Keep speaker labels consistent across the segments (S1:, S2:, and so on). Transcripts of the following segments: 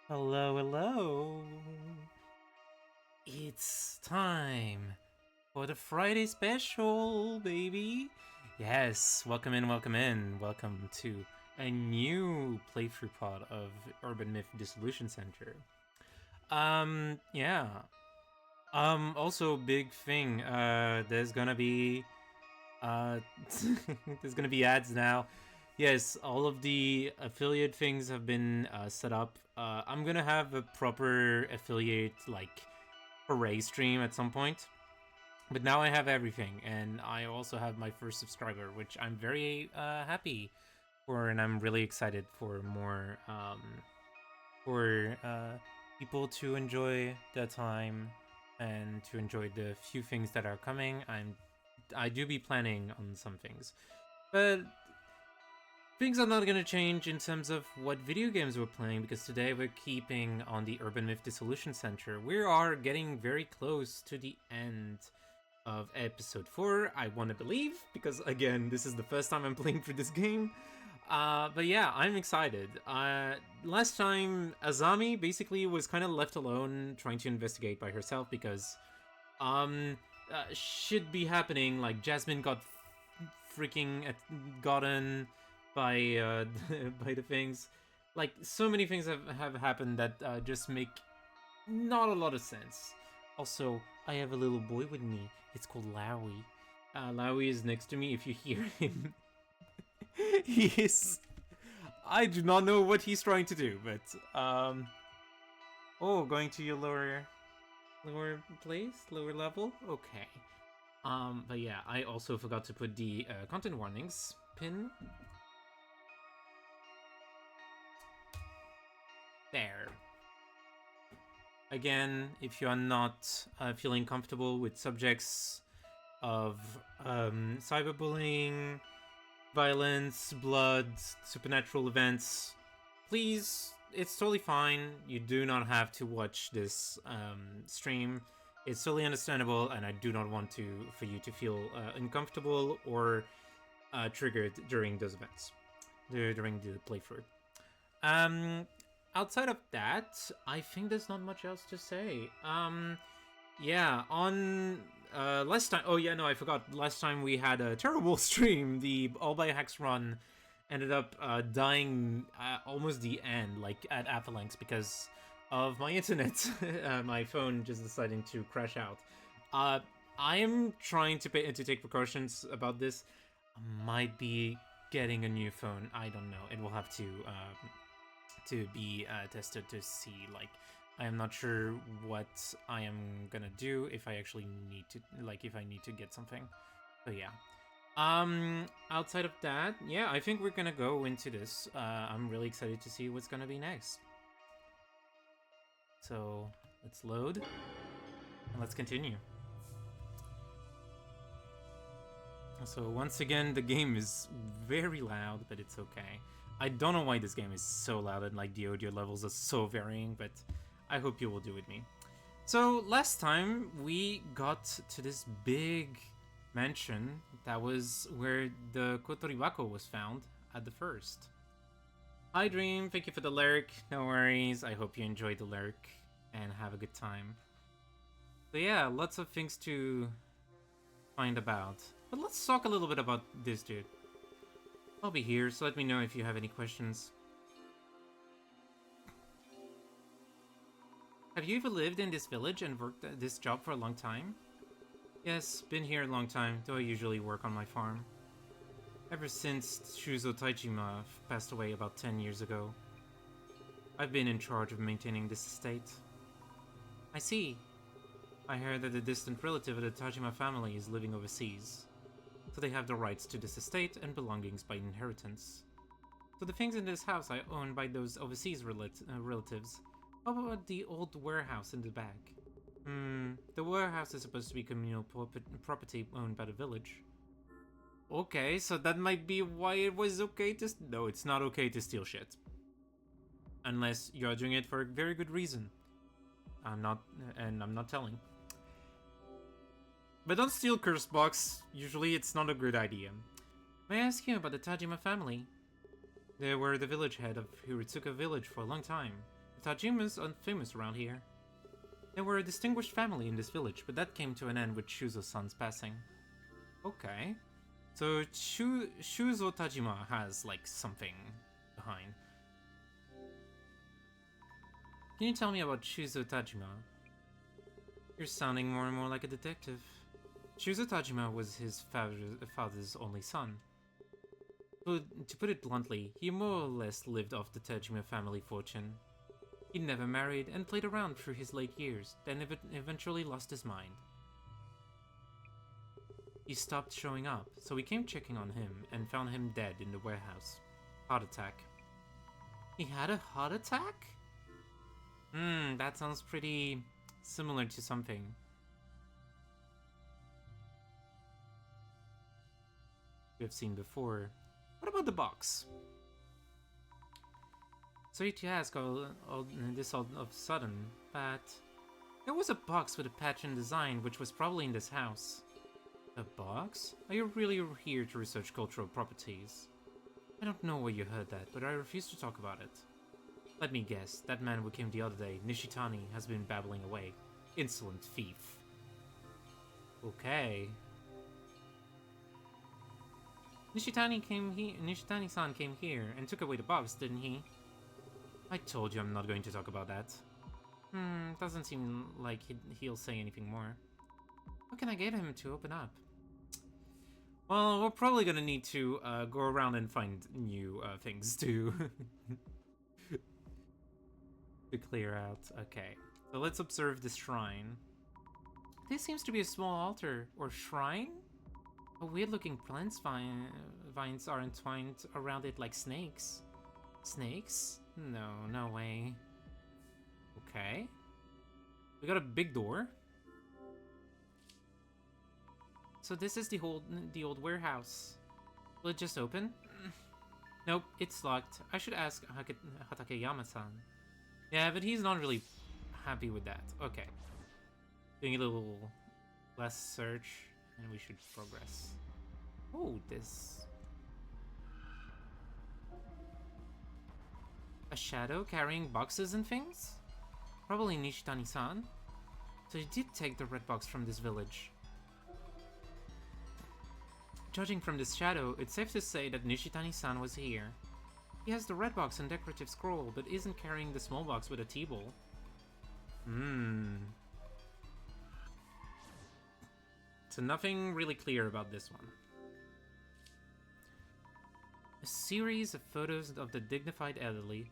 S1: Hello, hello. It's time for the Friday special, baby. Yes, welcome in, welcome in. Welcome to a new playthrough pod of Urban Myth Dissolution Center. Yeah. Also big thing, there's gonna be uh there's gonna be ads now. Yes, all of the affiliate things have been set up. I'm gonna have a proper affiliate hooray stream at some point. But now I have everything, and I also have my first subscriber, which I'm very happy for, and I'm really excited for more for people to enjoy the time and to enjoy the few things that are coming. I do be planning on some things, but things are not going to change in terms of what video games we're playing, because today we're keeping on the Urban Myth Dissolution Center. We are getting very close to the end of episode 4, I want to believe, because again, this is the first time I'm playing through this game. But yeah, I'm excited. Last time, Azami basically was kind of left alone trying to investigate by herself because shit be happening. Like, Jasmine got freaking gotten by by the things. Like, so many things have happened that just make not a lot of sense. Also, I have a little boy with me. It's called Lowy. Lowy is next to me. If you hear him, he is. I do not know what he's trying to do, but oh, going to your lower place, lower level. Okay. But yeah, I also forgot to put the content warnings pin. There. Again, if you are not feeling comfortable with subjects of cyberbullying, violence, blood, supernatural events, please, it's totally fine. You do not have to watch this stream. It's totally understandable, and I do not want for you to feel uncomfortable or triggered during those events, during the playthrough. Outside of that, I think there's not much else to say. Yeah, on last time. Oh yeah, no, I forgot. Last time we had a terrible stream. The All by Hex run ended up dying almost the end, like at Avalanche, because of my internet. My phone just deciding to crash out. I am trying to take precautions about this. I might be getting a new phone. I don't know. It will have to be tested to see. Like, I am not sure what I am gonna do if I actually need to, like, if I need to get something. So yeah. Outside of that, yeah, I think we're gonna go into this. I'm really excited to see what's gonna be next. So let's load and let's continue. So once again, the game is very loud, but it's okay. I don't know why this game is so loud and like the audio levels are so varying, but I hope you will do with me. So last time we got to this big mansion that was where the Kotoribako was found at the first. Hi Dream, thank you for the lyric. No worries, I hope you enjoyed the lyric and have a good time. So yeah, lots of things to find about. But let's talk a little bit about this dude. I'll be here, so let me know if you have any questions. Have you ever lived in this village and worked at this job for a long time? Yes, been here a long time, though I usually work on my farm. Ever since Shuzo Taijima passed away about 10 years ago. I've been in charge of maintaining this estate. I see. I heard that a distant relative of the Tajima family is living overseas, so they have the rights to this estate and belongings by inheritance. So the things in this house are owned by those overseas relatives. How about the old warehouse in the back? The warehouse is supposed to be communal property owned by the village. Okay, so that might be why it was okay to... No, it's not okay to steal shit. Unless you're doing it for a very good reason. I'm not telling. But don't steal Curse Box. Usually it's not a good idea. May I ask you about the Tajima family? They were the village head of Hiritsuka village for a long time. Tajimas are famous around here. They were a distinguished family in this village, but that came to an end with Shuzo-san's passing. Okay. So Shuzo Tajima has, like, something behind. Can you tell me about Shuzo Tajima? You're sounding more and more like a detective. Shuzo Tajima was his father's only son. But to put it bluntly, he more or less lived off the Tajima family fortune. He never married and played around through his late years, then eventually lost his mind. He stopped showing up, so we came checking on him and found him dead in the warehouse. Heart attack. He had a heart attack? That sounds pretty similar to something we have seen before. What about the box? Sorry to ask all of a sudden, but there was a box with a pattern design which was probably in this house. A box? Are you really here to research cultural properties? I don't know where you heard that, but I refuse to talk about it. Let me guess, that man who came the other day, Nishitani, has been babbling away. Insolent thief. Okay. Nishitani-san came here and took away the box, didn't he? I told you I'm not going to talk about that. Doesn't seem like he'll say anything more. How can I get him to open up? Well, we're probably gonna need to go around and find new things to to clear out. Okay, so let's observe this shrine. This seems to be a small altar or shrine. A weird-looking plant vines are entwined around it like snakes. Snakes? No, no way. Okay. We got a big door. So this is the old warehouse. Will it just open? Nope, it's locked. I should ask Hatakeyama-san. Yeah, but he's not really happy with that. Okay. Doing a little less search, and we should progress. Oh, this... A shadow carrying boxes and things? Probably Nishitani-san. So he did take the red box from this village. Judging from this shadow, it's safe to say that Nishitani-san was here. He has the red box and decorative scroll, but isn't carrying the small box with a T-ball. So nothing really clear about this one. A series of photos of the dignified elderly.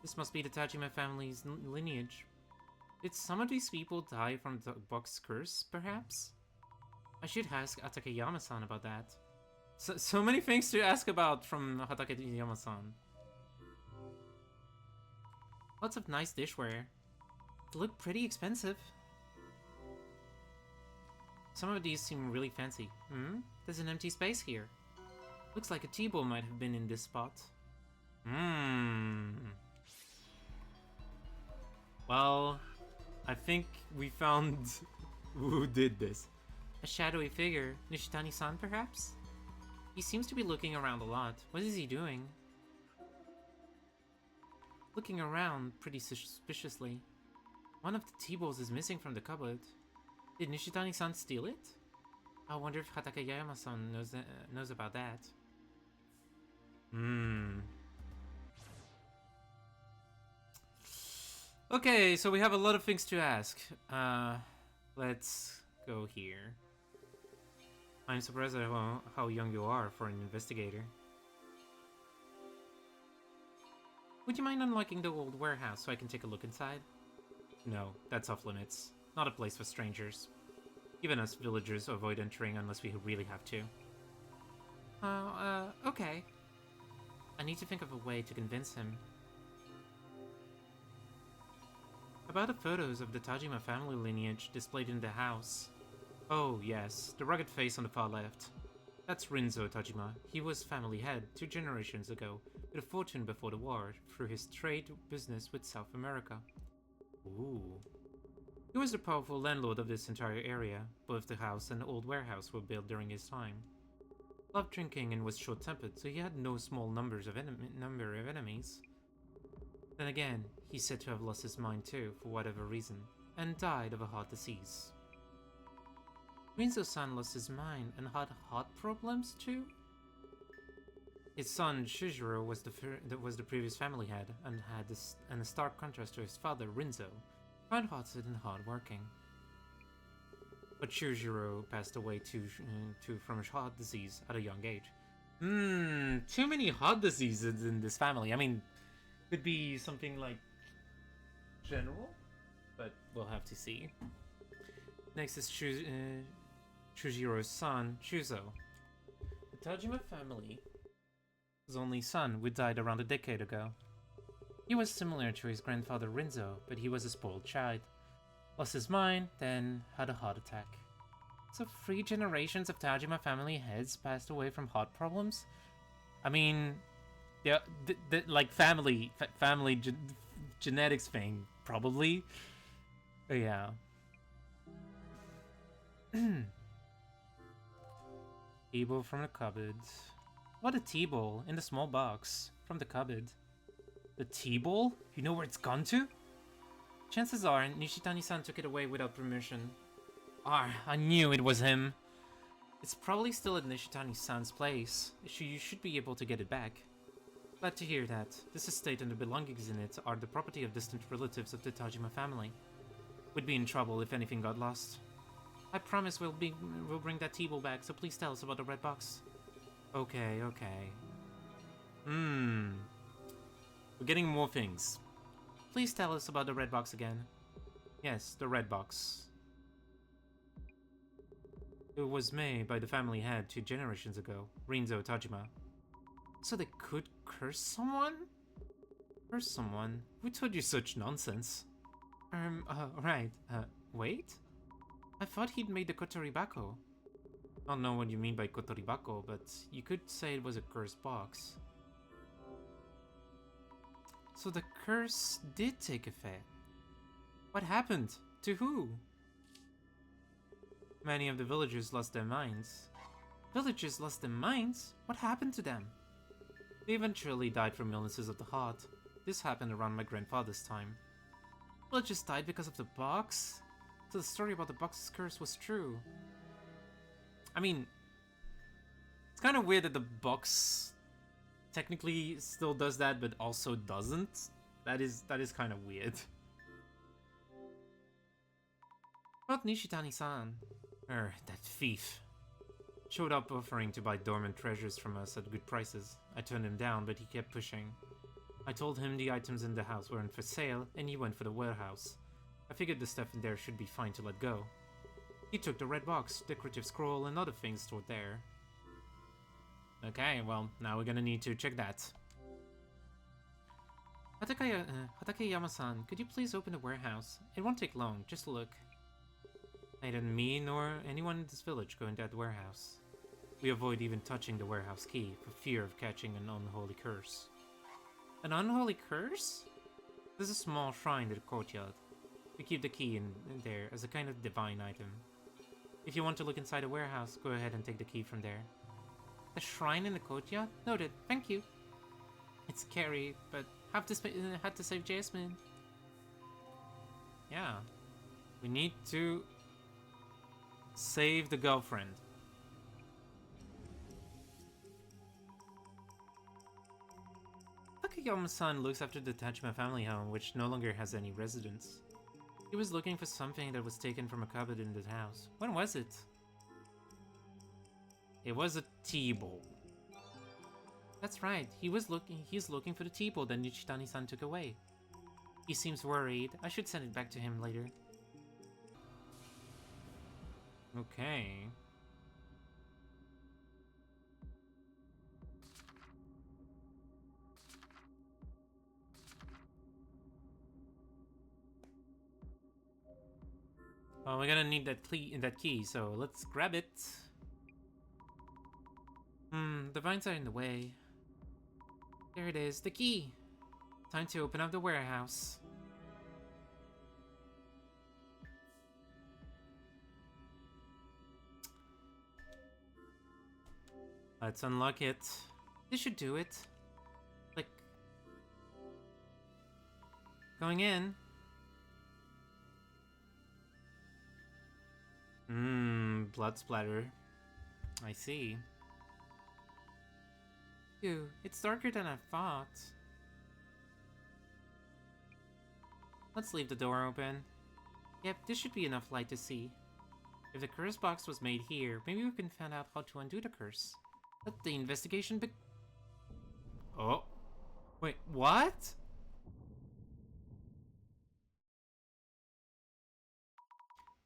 S1: This must be the Tajima family's lineage. Did some of these people die from the box curse, perhaps? I should ask Hatakeyama-san about that. So many things to ask about from Hatakeyama-san. Lots of nice dishware. They look pretty expensive. Some of these seem really fancy. There's an empty space here. Looks like a T-ball might have been in this spot. Well, I think we found who did this. A shadowy figure. Nishitani-san, perhaps? He seems to be looking around a lot. What is he doing? Looking around pretty suspiciously. One of the T-balls is missing from the cupboard. Did Nishitani-san steal it? I wonder if Hatakeyama-san knows about that. Okay, so we have a lot of things to ask. Let's go here. I'm surprised at how young you are for an investigator. Would you mind unlocking the old warehouse so I can take a look inside? No, that's off limits. Not a place for strangers. Even us villagers avoid entering unless we really have to. Okay. I need to think of a way to convince him. About the photos of the Tajima family lineage displayed in the house. Oh, yes, the rugged face on the far left. That's Rinzo Tajima. He was family head 2 generations ago, with a fortune before the war, through his trade business with South America. Ooh. He was the powerful landlord of this entire area. Both the house and the old warehouse were built during his time. Loved drinking and was short-tempered, so he had no small number of enemies. Then again, He's said to have lost his mind too, for whatever reason, and died of a heart disease. Rinzo-san lost his mind and had heart problems too? His son Shujiro was the previous family head and a stark contrast to his father Rinzo, kind-hearted and hard-working. But Shujiro passed away from heart disease at a young age. Too many heart diseases in this family. I mean, could be something like general, but we'll have to see. Next is Shujiro's son, Shuzo. The Tajima family, his only son, who died around a decade ago. He was similar to his grandfather Rinzo, but he was a spoiled child. Lost his mind, then had a heart attack. So 3 generations of Tajima family heads passed away from heart problems? I mean, yeah, like family genetics thing, probably. But yeah. Tea-bowl from the cupboard. What a tea-bowl in the small box from the cupboard. The tea-bowl? You know where it's gone to? Chances are Nishitani-san took it away without permission. I knew it was him. It's probably still at Nishitani-san's place. You should be able to get it back. Glad to hear that. This estate and the belongings in it are the property of distant relatives of the Tajima family. We'd be in trouble if anything got lost. I promise we'll bring that tea-bowl back, so please tell us about the red box. Okay. We're getting more things. Please tell us about the red box again. Yes, the red box. It was made by the family head 2 generations ago, Rinzo Tajima. So they could curse someone? Curse someone? Who told you such nonsense? Right. Wait? I thought he'd made the Kotoribako. I don't know what you mean by Kotoribako, but you could say it was a cursed box. So the curse did take effect. What happened? To who? Many of the villagers lost their minds. Villagers lost their minds? What happened to them? They eventually died from illnesses of the heart. This happened around my grandfather's time. Villagers died because of the box? So the story about the box's curse was true. I mean, it's kind of weird that the box technically still does that, but also doesn't. That is kind of weird. About Nishitani-san. That thief. Showed up offering to buy dormant treasures from us at good prices. I turned him down, but he kept pushing. I told him the items in the house weren't for sale, and he went for the warehouse. I figured the stuff in there should be fine to let go. He took the red box, decorative scroll, and other things stored there. Okay, well, now we're gonna need to check that. Hatakeyama-san, could you please open the warehouse? It won't take long, just look. Neither me nor anyone in this village go in that warehouse. We avoid even touching the warehouse key for fear of catching an unholy curse. An unholy curse? There's a small shrine in the courtyard. We keep the key in there as a kind of divine item. If you want to look inside the warehouse, go ahead and take the key from there. The shrine in the courtyard? Noted, thank you. It's scary, but had to save Jasmine. Yeah. We need to save the girlfriend. Takayama-san looks after the Tajima family home, which no longer has any residents. He was looking for something that was taken from a cupboard in the house. When was it? It was a tea-bowl. That's right. He's looking for the tea-bowl that Nishitani-san took away. He seems worried. I should send it back to him later. Okay. Well, we're gonna need that key, so let's grab it. The vines are in the way. There it is, the key. Time to open up the warehouse. Let's unlock it. This should do it. Click. Going in. Blood splatter. I see. Ew, it's darker than I thought. Let's leave the door open. Yep, this should be enough light to see. If the curse box was made here, maybe we can find out how to undo the curse. Let the investigation be- Oh. Wait, what?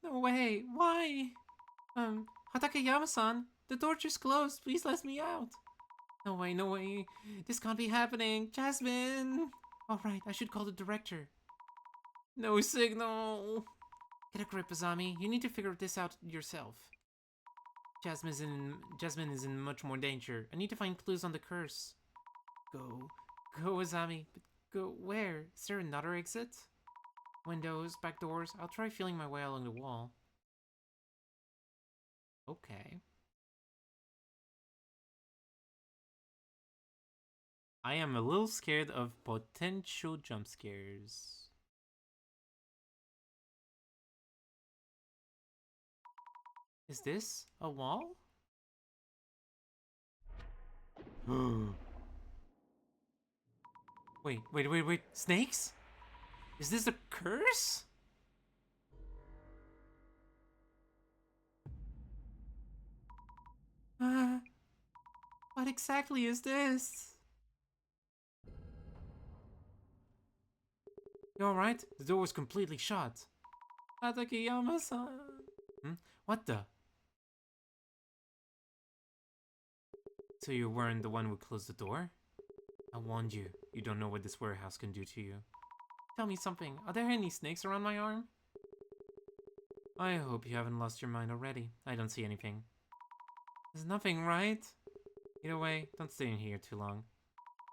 S1: No way, why? Hatakeyama-san, the door just closed, please let me out. No way, no way, this can't be happening, Jasmine! Alright, I should call the director. No signal! Get a grip, Azami, you need to figure this out yourself. Jasmine is in much more danger. I need to find clues on the curse. Go, Azami, but go where? Is there another exit? Windows, back doors. I'll try feeling my way along the wall. Okay. I am a little scared of potential jump scares. Is this a wall? Wait. Snakes? Is this a curse? What exactly is this? You alright? The door was completely shut. Hatakeyama-san. What the? So you weren't the one who closed the door? I warned you. You don't know what this warehouse can do to you. Tell me something. Are there any snakes around my arm? I hope you haven't lost your mind already. I don't see anything. There's nothing, right? Either way, don't stay in here too long.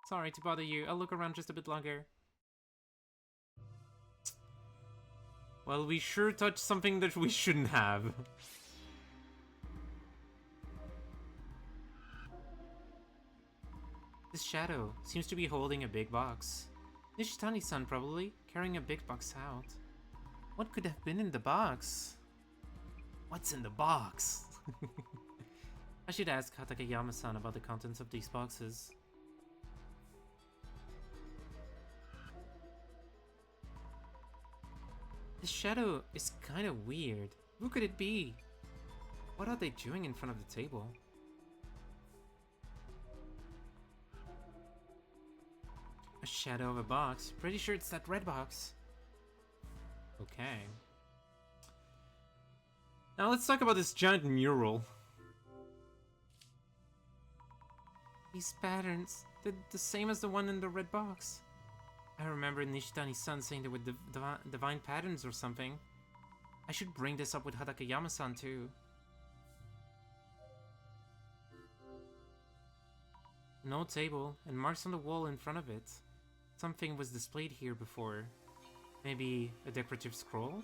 S1: Sorry to bother you. I'll look around just a bit longer. Well, we sure touched something that we shouldn't have. This shadow seems to be holding a big box. Nishitani-san probably, carrying a big box out. What could have been in the box? What's in the box? I should ask Hatakeyama-san about the contents of these boxes. This shadow is kind of weird. Who could it be? What are they doing in front of the table? A shadow of a box. Pretty sure it's that red box. Okay. Now let's talk about this giant mural. These patterns, they're the same as the one in the red box. I remember Nishitani-san saying there were divine patterns or something. I should bring this up with Hatakeyama-san too. An old table, and marks on the wall in front of it. Something was displayed here before. Maybe a decorative scroll?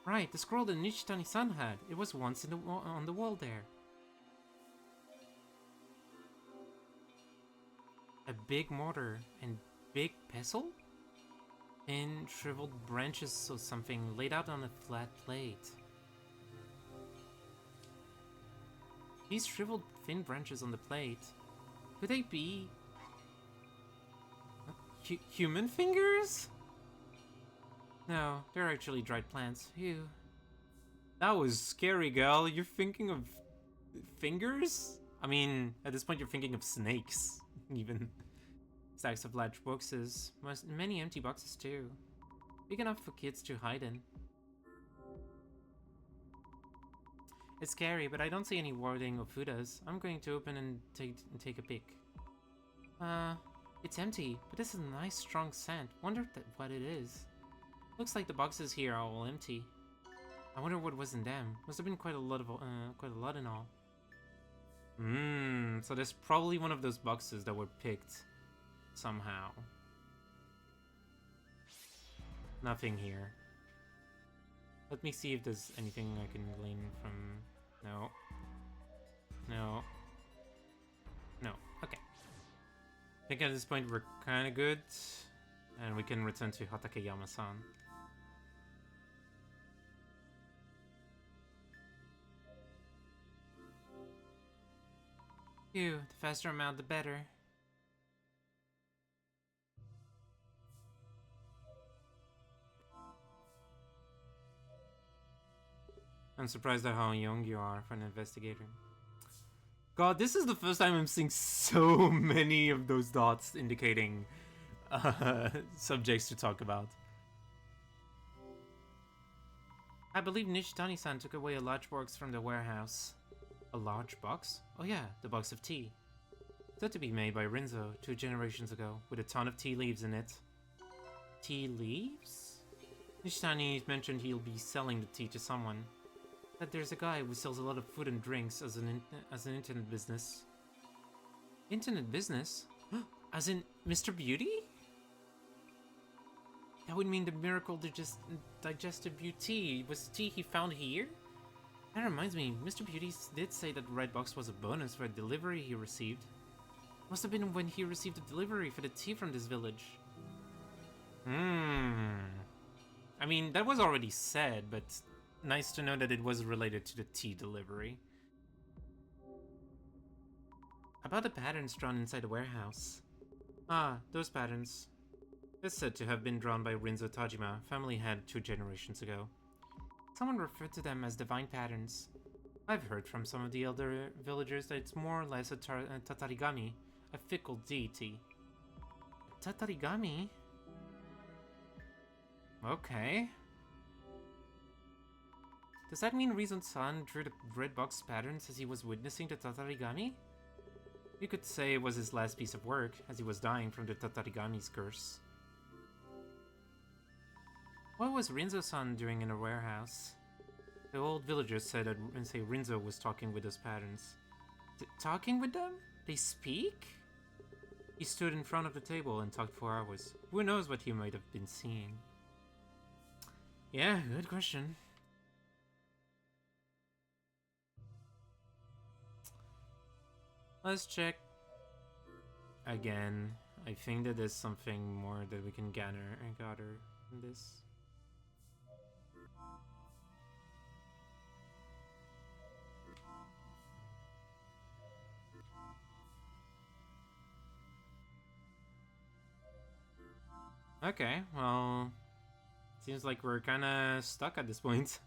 S1: Right, the scroll that Nishitani-san had. It was once on the wall there. A big mortar and big pestle? And shriveled branches or something laid out on a flat plate. These shriveled thin branches on the plate, could they be human fingers? No, they're actually dried plants. Phew. That was scary, gal. You're thinking of fingers? I mean, at this point you're thinking of snakes, even. Stacks of large boxes, many empty boxes too. Big enough for kids to hide in. It's scary, but I don't see any wording or fudas. I'm going to open and take a peek. It's empty, but this is a nice strong scent. Wonder what it is. Looks like the boxes here are all empty. I wonder what was in them. Must have been quite a lot in all. So there's probably one of those boxes that were picked somehow. Nothing here. Let me see if there's anything I can glean from... No. No. No. Okay. I think at this point we're kind of good. And we can return to Hatakeyama-san. Phew, the faster I'm out, the better. I'm surprised at how young you are for an investigator. God, this is the first time I'm seeing so many of those dots indicating subjects to talk about. I believe Nishitani-san took away a large box from the warehouse. A large box? Oh yeah, the box of tea. Thought to be made by Rinzo 2 generations ago, with a ton of tea leaves in it. Tea leaves? Nishitani mentioned he'll be selling the tea to someone. That there's a guy who sells a lot of food and drinks as an internet business. Internet business? As in Mr. Beauty? That would mean the miracle digestive beauty was the tea he found here? That reminds me, Mr. Beauty did say that the red box was a bonus for a delivery he received. Must have been when he received a delivery for the tea from this village. I mean, that was already said, but nice to know that it was related to the tea delivery. About the patterns drawn inside the warehouse. Ah, those patterns. They're said to have been drawn by Rinzo Tajima, family head 2 generations ago. Someone referred to them as divine patterns. I've heard from some of the elder villagers that it's more or less a tatarigami, a fickle deity. Tatarigami? Okay. Does that mean Rizon-san drew the red box patterns as he was witnessing the tatarigami? You could say it was his last piece of work, as he was dying from the tatarigami's curse. What was Rinzo-san doing in a warehouse? The old villagers said that Rinzo was talking with those patterns. Talking with them? They speak? He stood in front of the table and talked for hours. Who knows what he might have been seeing? Yeah, good question. Let's check. Again, I think that there's something more that we can gather in this. Okay, well, seems like we're kinda stuck at this point.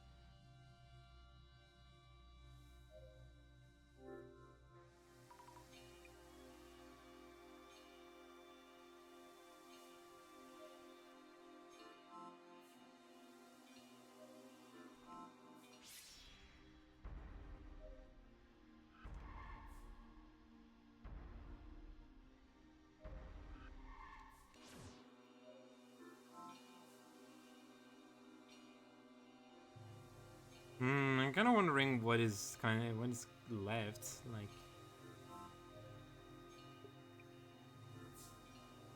S1: I'm kind of wondering what is left. Like,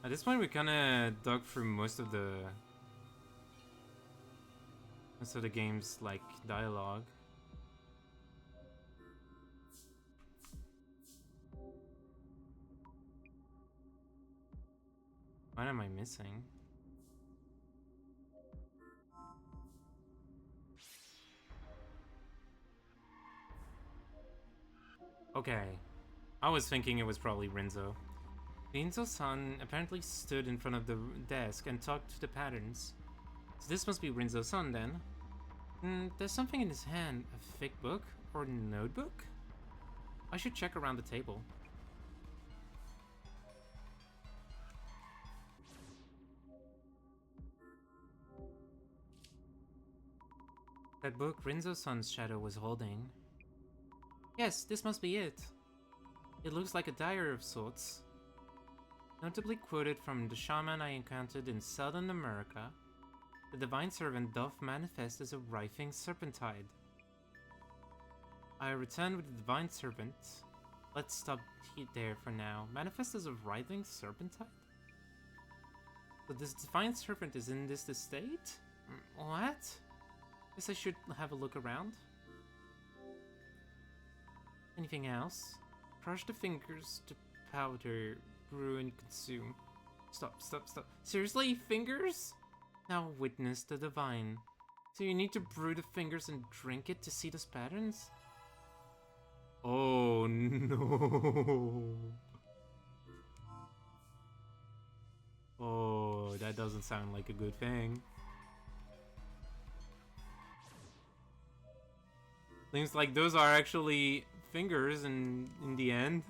S1: at this point, we kind of dug through most of the game's like dialogue. What am I missing? Okay, I was thinking it was probably Rinzo. Rinzo-san apparently stood in front of the desk and talked to the patterns. So this must be Rinzo-san then. There's something in his hand. A thick book? Or notebook? I should check around the table. That book Rinzo-san's shadow was holding. Yes, this must be it. It looks like a diary of sorts. Notably quoted from the shaman I encountered in Southern America, the divine servant doth manifest as a writhing serpentide. I returned with the divine serpent. Let's stop there for now. Manifest as a writhing serpentide? So this divine serpent is in this estate? What? Guess I should have a look around. Anything else? Crush the fingers to powder, brew and consume. Stop, stop, stop. Seriously, fingers? Now witness the divine. So you need to brew the fingers and drink it to see those patterns? Oh no. Oh, that doesn't sound like a good thing. Seems like those are actually fingers in the end.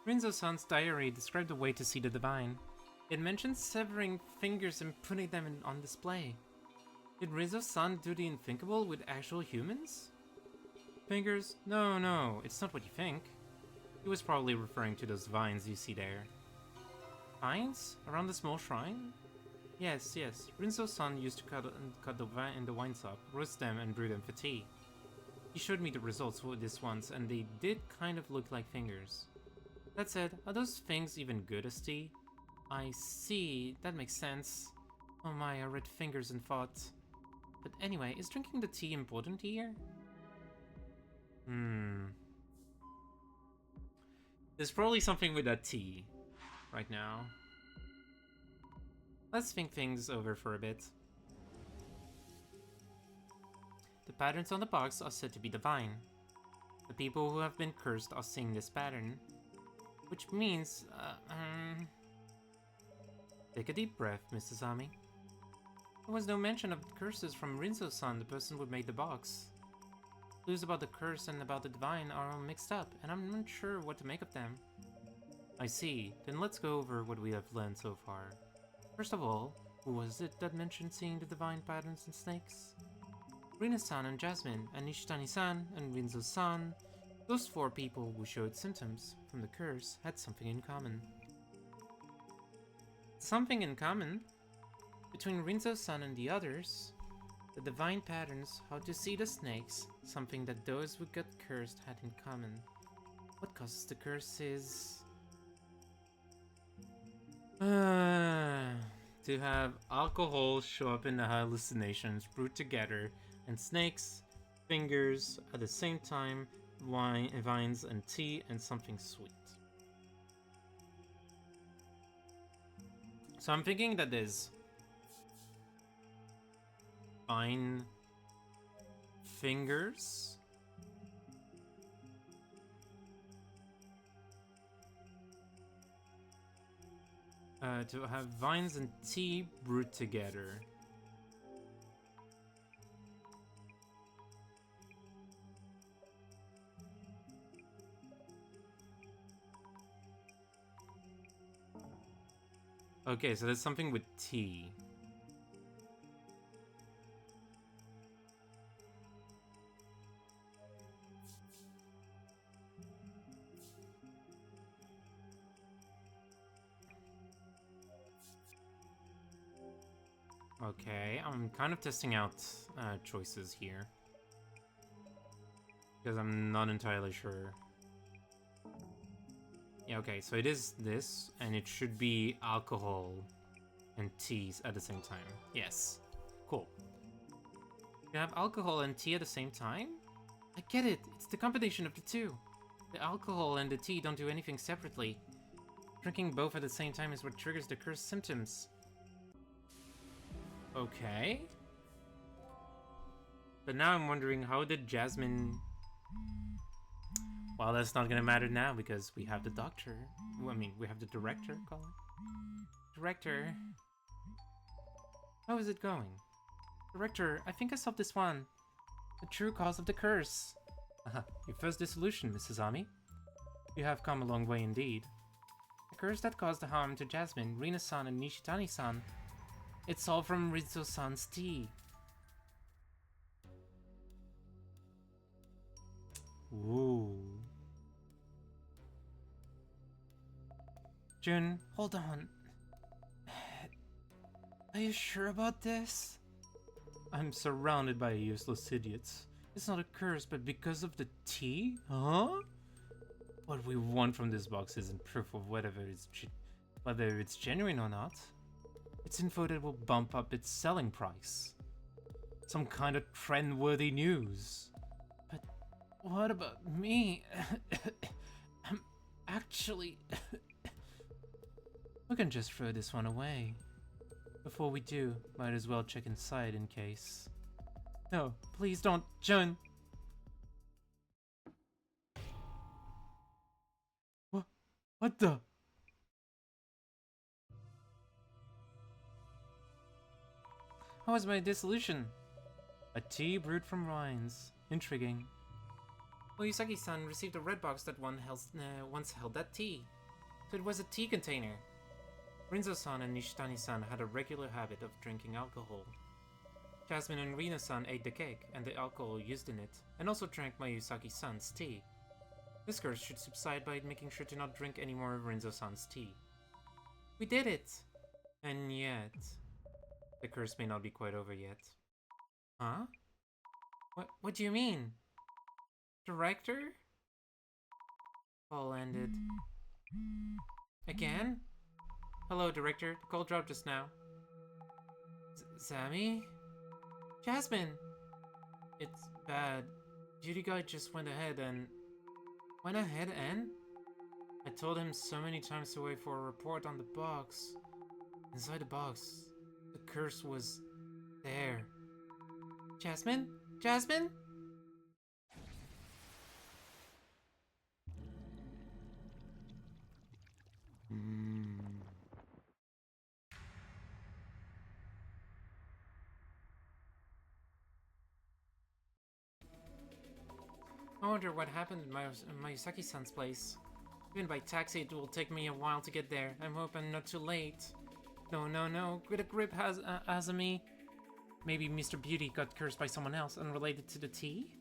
S1: Rinzo-san's diary described a way to see the divine. It mentioned severing fingers and putting them on display. Did Rinzo-san do the unthinkable with actual humans? Fingers? No, no, it's not what you think. He was probably referring to those vines you see there. Vines? Around the small shrine? Yes, yes. Rinzo-san used to cut the vine in the wines up, roast them, and brew them for tea. He showed me the results for this once, and they did kind of look like fingers. That said, are those things even good as tea? I see, that makes sense. Oh my, I read fingers and thought. But anyway, is drinking the tea important here? There's probably something with that tea right now. Let's think things over for a bit. The patterns on the box are said to be divine. The people who have been cursed are seeing this pattern. Which means, Take a deep breath, Mrs. Ami. There was no mention of curses from Rinzo-san, the person who made the box. Clues about the curse and about the divine are all mixed up, and I'm not sure what to make of them. I see. Then let's go over what we have learned so far. First of all, who was it that mentioned seeing the divine patterns in snakes? Rina-san and Jasmine, and Nishitani-san and Rinzo-san. Those 4 people who showed symptoms from the curse had something in common. Something in common? Between Rinzo-san and the others, the divine patterns, how to see the snakes, something that those who got cursed had in common. What causes the curse is... to have alcohol show up in the hallucinations brewed together, and snakes, fingers, at the same time, vines and tea, and something sweet. So I'm thinking that there's vine fingers. To have vines and tea brewed together. Okay, so there's something with tea. Okay, I'm kind of testing out choices here. Because I'm not entirely sure. Yeah, okay, so it is this, and it should be alcohol and teas at the same time. Yes. Cool. You have alcohol and tea at the same time? I get it, it's the combination of the two. The alcohol and the tea don't do anything separately. Drinking both at the same time is what triggers the cursed symptoms. Okay. But now I'm wondering, how did Jasmine... Well, that's not gonna matter now because we have the doctor. I mean, we have the director, call it. Director. How is it going? Director, I think I solved this one. The true cause of the curse. Your first dissolution, Mrs. Ami. You have come a long way indeed. The curse that caused the harm to Jasmine, Rina-san, and Nishitani-san. It's all from Rinzo-san's tea. Ooh. Jun, hold on. Are you sure about this? I'm surrounded by useless idiots. It's not a curse, but because of the tea? Huh? What we want from this box isn't proof of whether it's genuine or not. It's info that will bump up its selling price. Some kind of trend-worthy news. But what about me? I'm actually... We can just throw this one away. Before we do, might as well check inside in case. No, please don't, Jun! What the? How was my dissolution? A tea brewed from wines. Intriguing. Oyusagi-san received a red box that once held that tea. So it was a tea container. Rinzo-san and Nishitani-san had a regular habit of drinking alcohol. Jasmine and Rina-san ate the cake and the alcohol used in it, and also drank Mayusaki-san's tea. This curse should subside by making sure to not drink any more of Rinzo-san's tea. We did it! And yet... The curse may not be quite over yet. Huh? What do you mean? Director? Call ended. Again? Hello, Director. The call dropped just now. Sammy? Jasmine! It's bad. Beauty Guy just went ahead and... Went ahead and? I told him so many times to wait for a report on the box. Inside the box, the curse was there. Jasmine? Jasmine? I wonder what happened in Mayusaki-san's place. Even by taxi, it will take me a while to get there. I hope I'm not too late. No. Get a grip, Azumi. Maybe Mr. Beauty got cursed by someone else unrelated to the tea?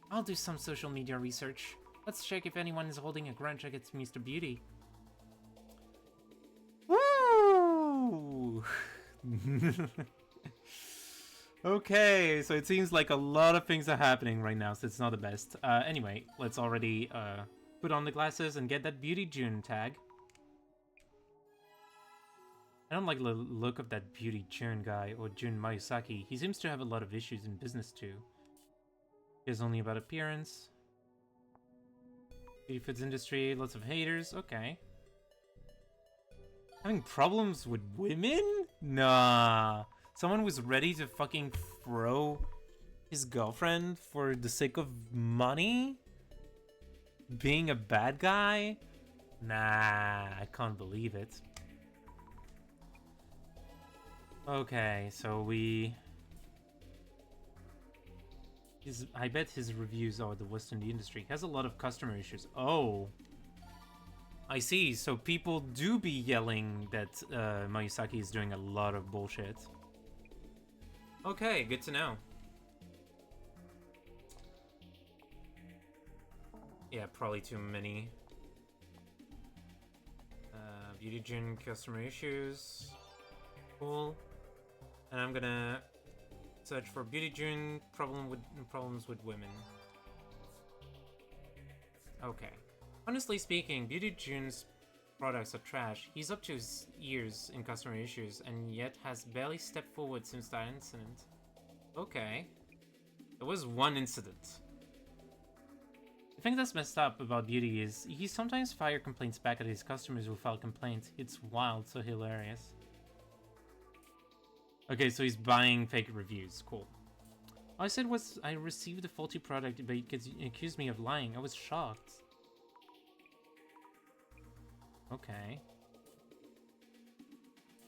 S1: I'll do some social media research. Let's check if anyone is holding a grudge against Mr. Beauty. Woo! Okay, so it seems like a lot of things are happening right now, so it's not the best. Anyway, let's already put on the glasses and get that Beauty June tag. I don't like the look of that Beauty June guy, or Jun Mayusaki. He seems to have a lot of issues in business too. It's only about appearance. Beauty foods industry, lots of haters, okay. Having problems with women? Nah. Someone was ready to fucking throw his girlfriend for the sake of money? Being a bad guy? Nah, I can't believe it. Okay, so I bet his reviews are the worst in the industry. He has a lot of customer issues. Oh. I see, so people do be yelling that Mayusaki is doing a lot of bullshit. Okay, good to know. Yeah, probably too many. Beauty June customer issues. Cool. And I'm gonna search for Beauty June problems with women. Okay. Honestly speaking, Beauty June's products are trash. He's up to his ears in customer issues and yet has barely stepped forward since that incident. Okay. There was one incident. The thing that's messed up about Beauty is he sometimes fires complaints back at his customers who file complaints. It's wild, so hilarious. Okay, so he's buying fake reviews. Cool. All I said was I received a faulty product, but he accused me of lying. I was shocked. Okay.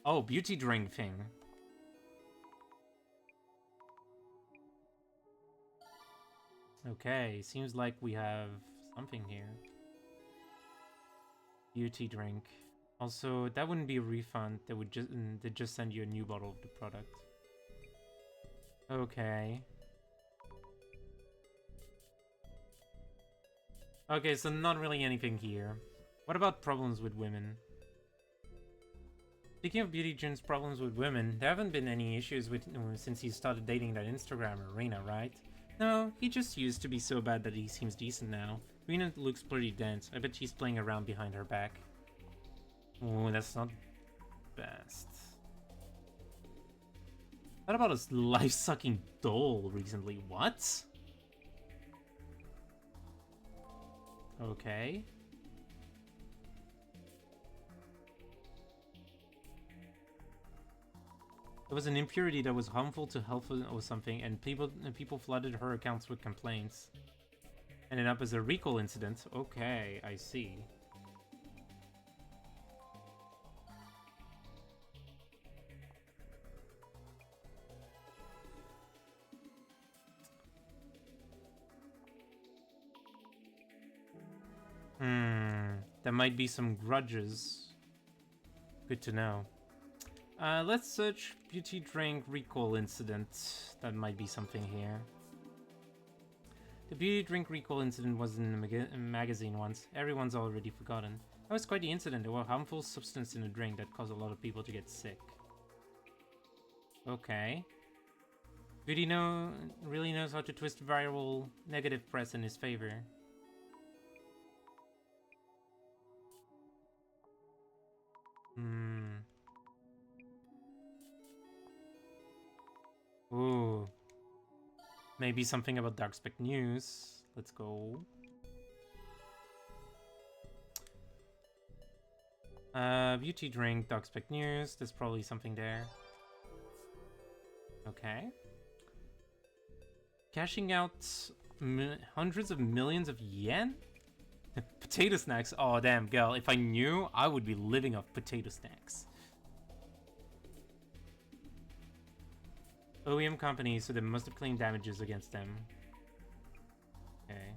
S1: Oh, beauty drink thing. Okay, seems like we have something here. Beauty drink. Also, that wouldn't be a refund. They'd just send you a new bottle of the product. Okay. Okay, so not really anything here. What about problems with women? Speaking of Beauty June's problems with women, there haven't been any issues with since he started dating that Instagram Arena, right? No, he just used to be so bad that he seems decent now. Rena looks pretty dense. I bet she's playing around behind her back. Oh, that's not best. What about a life-sucking doll recently? What? Okay. There was an impurity that was harmful to health or something, and people flooded her accounts with complaints. Ended up as a recall incident. Okay, I see. There might be some grudges. Good to know. Let's search beauty drink recall incident. That might be something here. The beauty drink recall incident was in a magazine once. Everyone's already forgotten. That was quite the incident. There were harmful substance in a drink that caused a lot of people to get sick. Okay. Beauty really knows how to twist viral negative press in his favor. Ooh. Maybe something about Dark Spec News. Let's go. Beauty drink, Dark Spec News. There's probably something there. Okay. Cashing out hundreds of millions of yen? Potato snacks? Oh, damn, girl. If I knew, I would be living off potato snacks. OEM companies, so they must have claimed damages against them. Okay.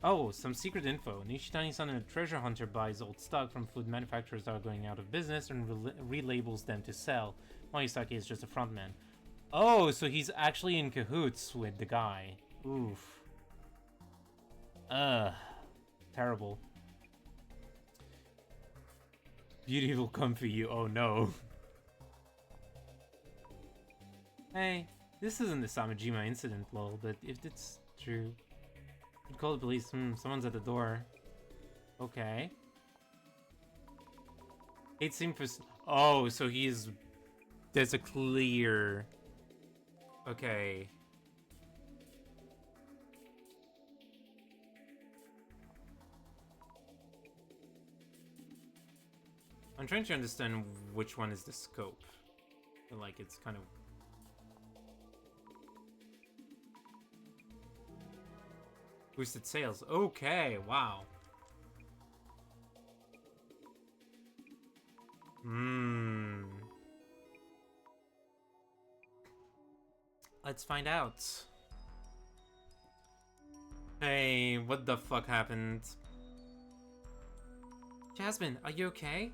S1: Oh, some secret info. Nishitani-san, a treasure hunter, buys old stock from food manufacturers that are going out of business and relabels them to sell. Mayusaki is just a frontman. Oh, so he's actually in cahoots with the guy. Oof. Terrible. Beauty will come for you. Oh no. Hey, this isn't the Samajima incident, lol, but if it's true, you'd call the police. Someone's at the door. Okay. It seemed for. Oh, so he's. There's a clear. Okay. I'm trying to understand which one is the scope. Like, it's kind of. Boosted sales. Okay, wow. Let's find out. Hey, what the fuck happened? Jasmine, are you okay?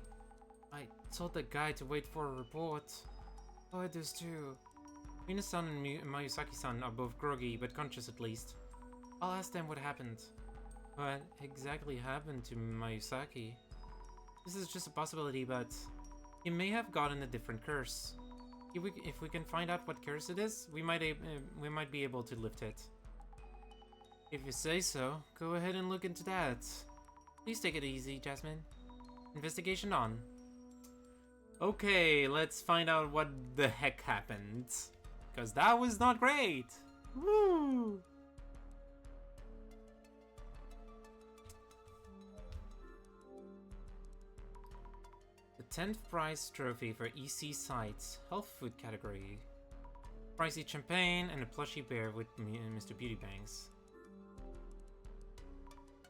S1: I told the guy to wait for a report. Oh, I does too. Mina-san and Mayusaki-san are both groggy, but conscious at least. I'll ask them what happened. What exactly happened to Mayusaki? This is just a possibility, but he may have gotten a different curse. If we can find out what curse it is, we might be able to lift it. If you say so, go ahead and look into that. Please take it easy, Jasmine. Investigation on. Okay, let's find out what the heck happened. Because that was not great! Woo! The 10th prize trophy for EC Sites, health food category. Pricey champagne and a plushy bear with Mr. Beauty bangs.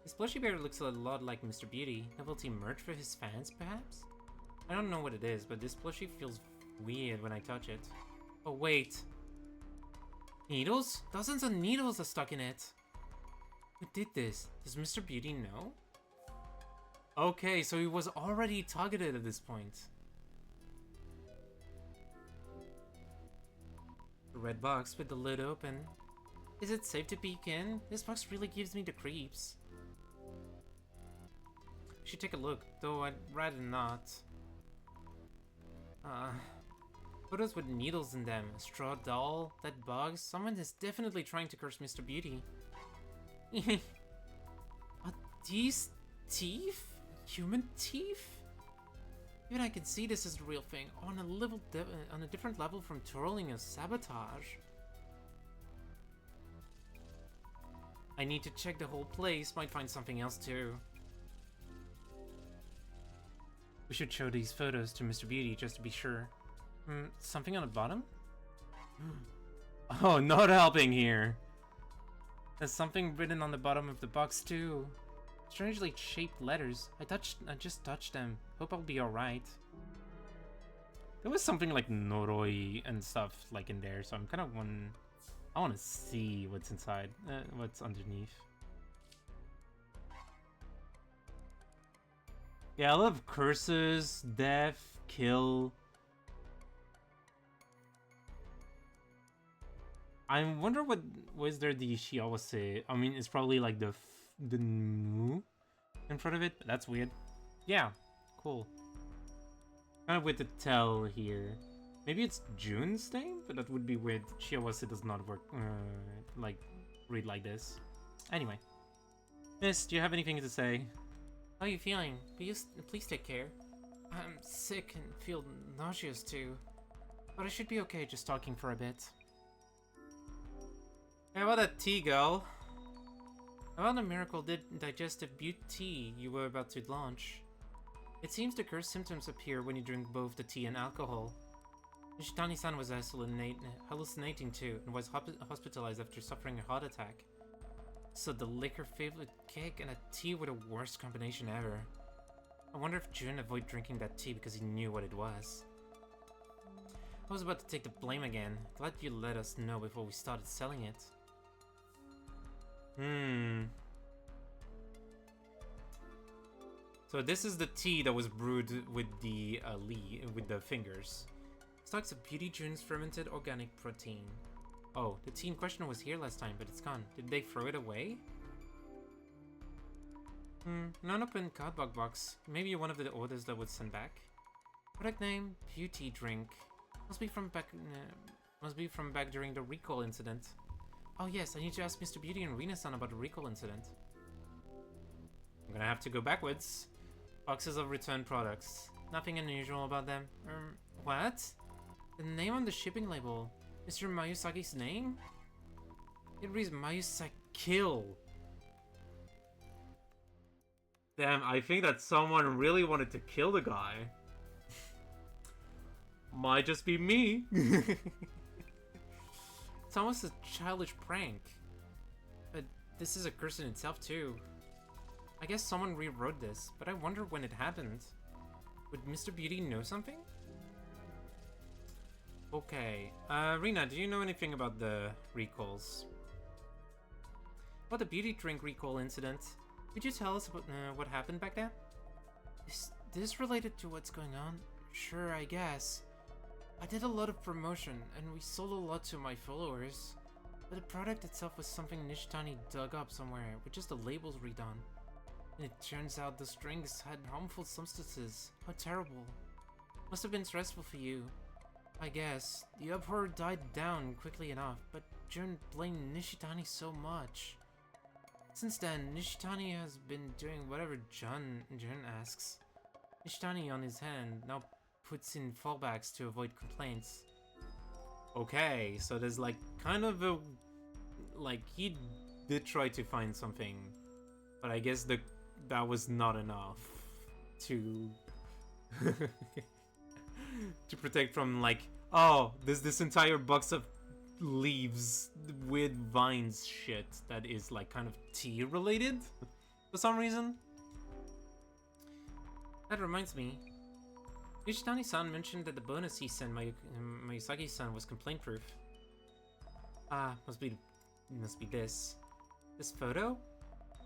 S1: This plushy bear looks a lot like Mr. Beauty. Novelty merch for his fans, perhaps? I don't know what it is, but this plushie feels weird when I touch it. Oh, wait. Needles? Dozens of needles are stuck in it. Who did this? Does Mr. Beauty know? Okay, so he was already targeted at this point. A red box with the lid open. Is it safe to peek in? This box really gives me the creeps. Should take a look, though I'd rather not. Photos with needles in them. A straw doll? That bug? Someone is definitely trying to curse Mr. Beauty. These teeth? Human teeth? Even I can see this is the real thing, on a different level from twirling and sabotage. I need to check the whole place, might find something else too. We should show these photos to Mr. Beauty just to be sure. Something on the bottom? Oh, not helping here. There's something written on the bottom of the box too. Strangely shaped letters. I just touched them. Hope I'll be alright. There was something like Noroi and stuff like in there, so I'm kind of I want to see what's inside, what's underneath. Yeah, I love curses, death, kill. I wonder what was there the Shiawase. I mean, it's probably like the nu in front of it, but that's weird. Yeah, cool. Kind of weird to tell here. Maybe it's June's name, but that would be weird. Shiawase does not work, like, read like this. Anyway. Miss, do you have anything to say? How are you feeling? Please take care. I'm sick and feel nauseous too. But I should be okay just talking for a bit. Hey, about that tea, girl? About the miracle digestive beauty tea you were about to launch. It seems the cursed symptoms appear when you drink both the tea and alcohol. Nishitani-san was hallucinating too, and was hospitalized after suffering a heart attack. So the liquor favorite cake and a tea were the worst combination ever. I wonder if Jun avoided drinking that tea because he knew what it was. I was about to take the blame again. Glad you let us know before we started selling it. So this is the tea that was brewed with the fingers. Stocks of Beauty Jun's fermented organic protein. Oh, the tea in question was here last time, but it's gone. Did they throw it away? Non-open cardboard box. Maybe one of the orders that was sent back. Product name: Beauty Drink. Must be from back during the recall incident. Oh yes, I need to ask Mr. Beauty and Rina-san about the recall incident. I'm gonna have to go backwards. Boxes of returned products. Nothing unusual about them. What? The name on the shipping label. Mr. Mayusaki's name? It reads Mayusaki. Damn, I think that someone really wanted to kill the guy. Might just be me. It's almost a childish prank. But this is a curse in itself too. I guess someone rewrote this, but I wonder when it happened. Would Mr. Beauty know something? Okay, Rina, do you know anything about the recalls? About the beauty drink recall incident? Could you tell us about what happened back then? Is this related to what's going on? Sure, I guess. I did a lot of promotion, and we sold a lot to my followers. But the product itself was something Nishitani dug up somewhere, with just the labels redone. And it turns out the strings had harmful substances. How terrible. Must have been stressful for you. I guess. The uproar died down quickly enough, but Jun blamed Nishitani so much. Since then, Nishitani has been doing whatever Jun asks. Nishitani, on his hand, now puts in fallbacks to avoid complaints. Okay, so there's like kind of a... like, he did try to find something, but I guess that was not enough to... to protect from, like, oh, there's this entire box of leaves with vines shit that is like kind of tea related for some reason. That reminds me, Nishitani-san mentioned that the bonus he sent Mayusaki-san was complaint proof. Ah, must be this photo,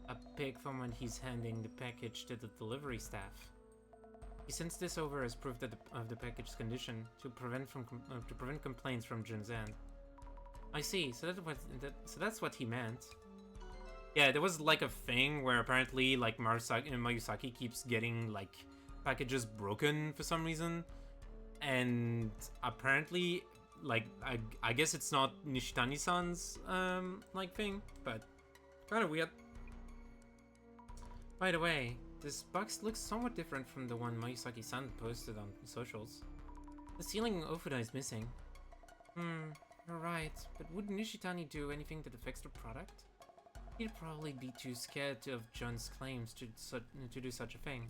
S1: a pic from when he's handing the package to the delivery staff. He sends this over as proof that of the package's condition to prevent complaints from Jun's end. I see. So that's what he meant. Yeah, there was like a thing where apparently like Mayusaki keeps getting like packages broken for some reason, and apparently like I guess it's not Nishitani-san's like thing, but kind of weird. By the way, this box looks somewhat different from the one Mayusaki-san posted on socials. The ceiling Ofuda is missing. You're right, but would Nishitani do anything that affects the product? He'd probably be too scared of John's claims to do such a thing.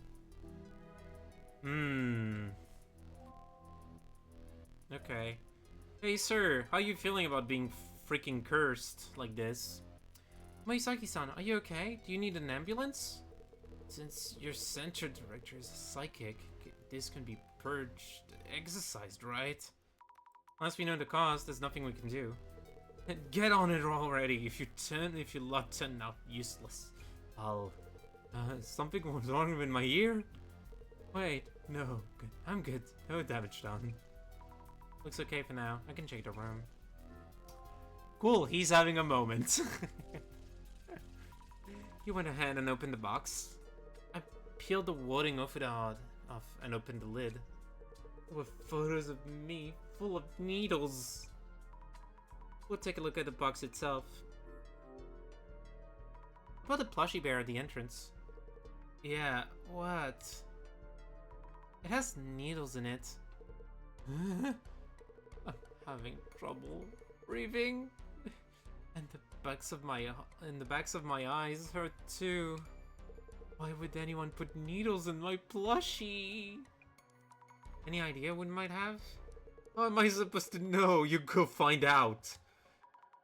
S1: Okay. Hey sir, how you feeling about being freaking cursed like this? Mayusaki-san, are you okay? Do you need an ambulance? Since your center director is a psychic, this can be purged, exorcised, right? Unless we know the cause, there's nothing we can do. Get on it already. If you lot turn out useless, I'll... something was wrong with my ear? Wait, no, good. I'm good. No damage done. Looks okay for now. I can check the room. Cool, he's having a moment. He went ahead and opened the box. I peeled the warding Ofuda off and opened the lid. There were photos of me, full of needles. We'll take a look at the box itself. I put a plushie bear at the entrance. Yeah, what? It has needles in it. I'm having trouble breathing. And the backs of my eyes hurt too. Why would anyone put needles in my plushie? Any idea what might have? How am I supposed to know? You go find out.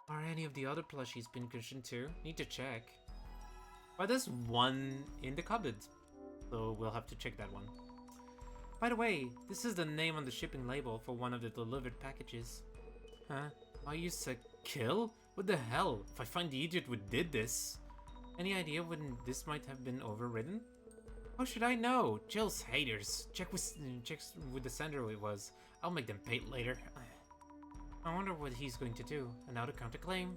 S1: Are any of the other plushies been cushioned too? Need to check. But there's one in the cupboard, so we'll have to check that one. By the way, this is the name on the shipping label for one of the delivered packages. Huh? Mayusa kill? What the hell? If I find the idiot who did this. Any idea when this might have been overridden? How should I know? Jill's haters. Check with the sender it was. I'll make them pay later. I wonder what he's going to do. And now to counterclaim.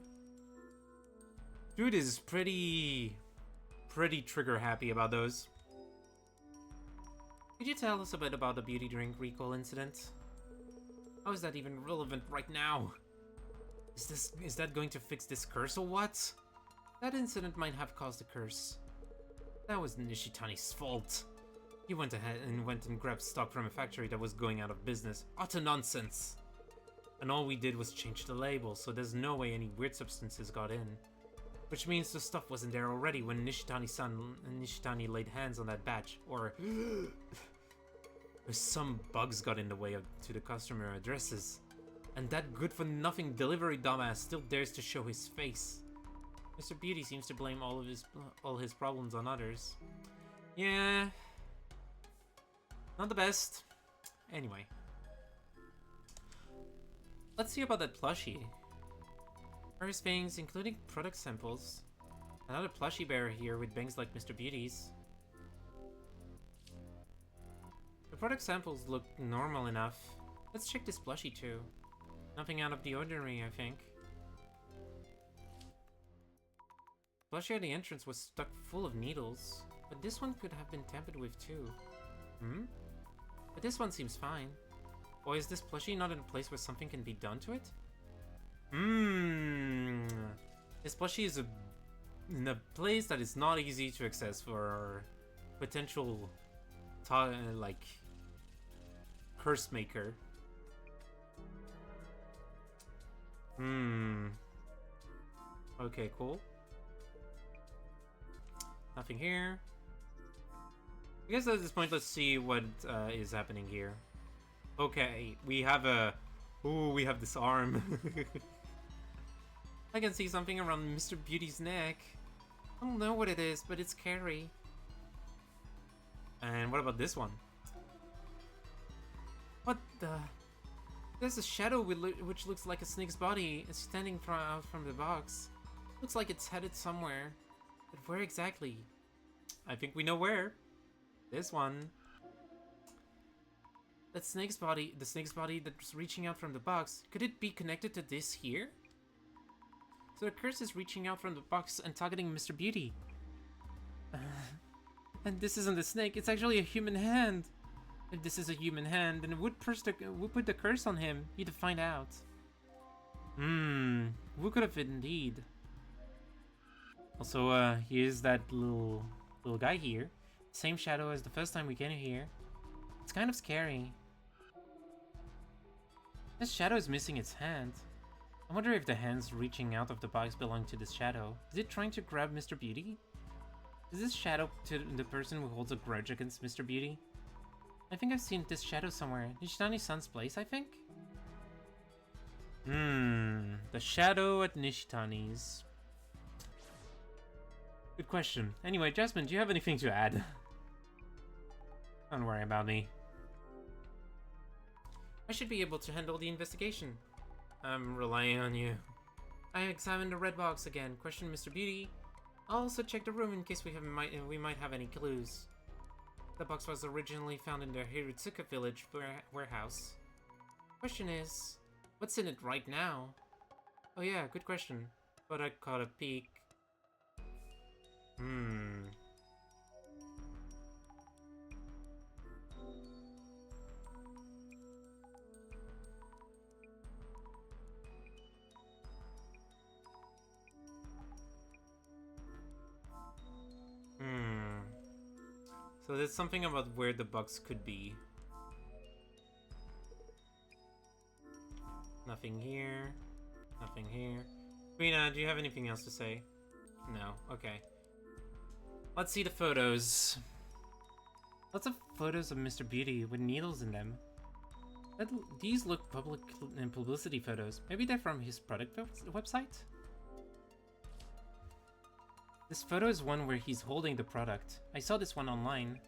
S1: Dude is pretty trigger happy about those. Could you tell us a bit about the beauty drink recall incident? How is that even relevant right now? Is that going to fix this curse or what? That incident might have caused the curse. That was Nishitani's fault. He went ahead and grabbed stock from a factory that was going out of business. Utter nonsense! And all we did was change the label, so there's no way any weird substances got in. Which means the stuff wasn't there already when Nishitani laid hands on that batch, or some bugs got in the way to the customer addresses. And that good-for-nothing delivery dumbass still dares to show his face. Mr. Beauty seems to blame all his problems on others. Yeah, not the best. Anyway, let's see about that plushie. Various things, including product samples. Another plushie bear here with bangs like Mr. Beauty's. The product samples look normal enough. Let's check this plushie too. Nothing out of the ordinary, I think. Plushie at the entrance was stuck full of needles, but this one could have been tampered with too. But this one seems fine. Or is this plushie not in a place where something can be done to it? This plushie is in a place that is not easy to access for potential, like, curse maker. Okay, cool. Nothing here. I guess at this point, let's see what is happening here. Okay, we have a... Ooh, we have this arm. I can see something around Mr. Beauty's neck. I don't know what it is, but it's scary. And what about this one? What the... There's a shadow which looks like a snake's body standing out from the box. Looks like it's headed somewhere. But where exactly? I think we know where. This one. That snake's body, the snake's body that's reaching out from the box, could it be connected to this here? So the curse is reaching out from the box and targeting Mr. Beauty. And this isn't a snake, it's actually a human hand. If this is a human hand, then it would put the curse on him. Need to find out. Who could have indeed? Also, here's that little little guy here. Same shadow as the first time we came here. It's kind of scary. This shadow is missing its hand. I wonder if the hands reaching out of the box belong to this shadow. Is it trying to grab Mr. Beauty? Is this shadow to the person who holds a grudge against Mr. Beauty? I think I've seen this shadow somewhere. Nishitani-san's place, I think? The shadow at Nishitani's. Good question. Anyway, Jasmine, do you have anything to add? Don't worry about me. I should be able to handle the investigation. I'm relying on you. I examined the red box again, questioned Mr. Beauty. I'll also check the room in case we might have any clues. The box was originally found in the Hirutsuka village warehouse. Question is, what's in it right now? Oh yeah, good question. But I caught a peek. So there's something about where the box could be. Nothing here. Nothing here. Rina, do you have anything else to say? No. Okay. Let's see the photos. Lots of photos of Mr. Beauty with needles in them. These look public and publicity photos. Maybe they're from his product website? This photo is one where he's holding the product. I saw this one online.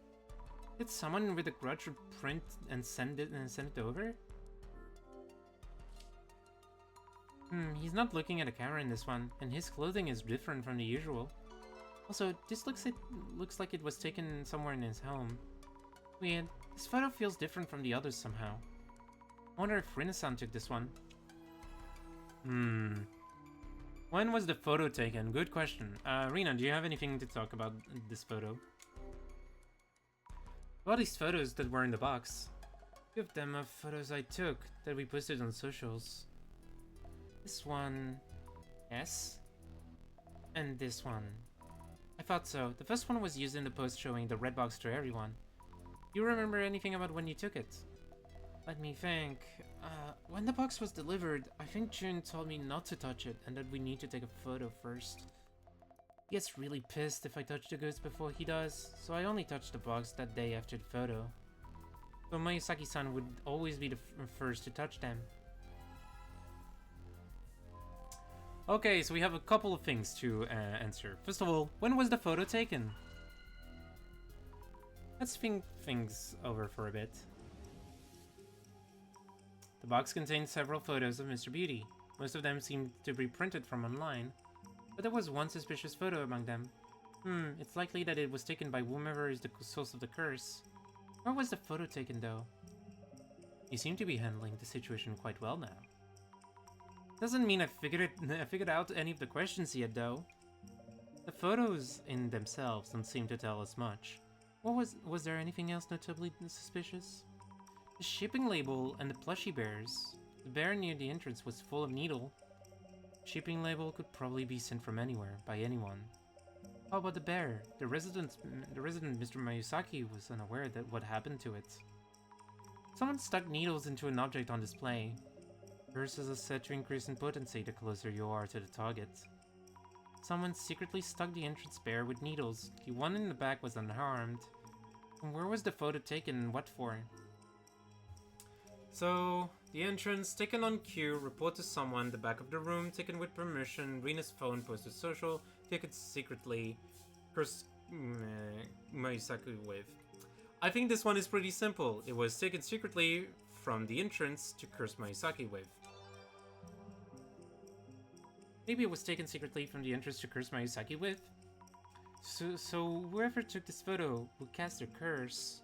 S1: Did someone with a grudge would print and send it over? He's not looking at a camera in this one, and his clothing is different from the usual. Also, this looks like it was taken somewhere in his home. Weird. This photo feels different from the others somehow. I wonder if Rina-san took this one. When was the photo taken? Good question. Rina, do you have anything to talk about this photo? About these photos that were in the box. Two of them are photos I took that we posted on socials. This one... yes? And this one. I thought so. The first one was used in the post showing the red box to everyone. Do you remember anything about when you took it? Let me think. When the box was delivered, I think Jun told me not to touch it and that we need to take a photo first. He gets really pissed if I touch the goods before he does, so I only touched the box that day after the photo. So Mayusaki-san would always be the first to touch them. Okay, so we have a couple of things to answer. First of all, when was the photo taken? Let's think things over for a bit. The box contains several photos of Mr. Beauty. Most of them seemed to be printed from online, but there was one suspicious photo among them. It's likely that it was taken by whomever is the source of the curse. Where was the photo taken, though? You seem to be handling the situation quite well now. Doesn't mean I figured out any of the questions yet, though. The photos in themselves don't seem to tell us much. Was there anything else notably suspicious? The shipping label and the plushie bears. The bear near the entrance was full of needle. Shipping label could probably be sent from anywhere, by anyone. How about the bear? The resident Mr. Mayusaki was unaware that what happened to it. Someone stuck needles into an object on display. Curses are said to increase in potency the closer you are to the target. Someone secretly stuck the entrance bear with needles. The one in the back was unharmed. And where was the photo taken and what for? So, the entrance, taken on cue, report to someone, the back of the room, taken with permission, Rina's phone, posted social, taken secretly, curse Mayusaki with. I think this one is pretty simple. It was taken secretly from the entrance to curse Mayusaki with. Maybe it was taken secretly from the entrance to curse Mayusaki with? So whoever took this photo, who cast their curse,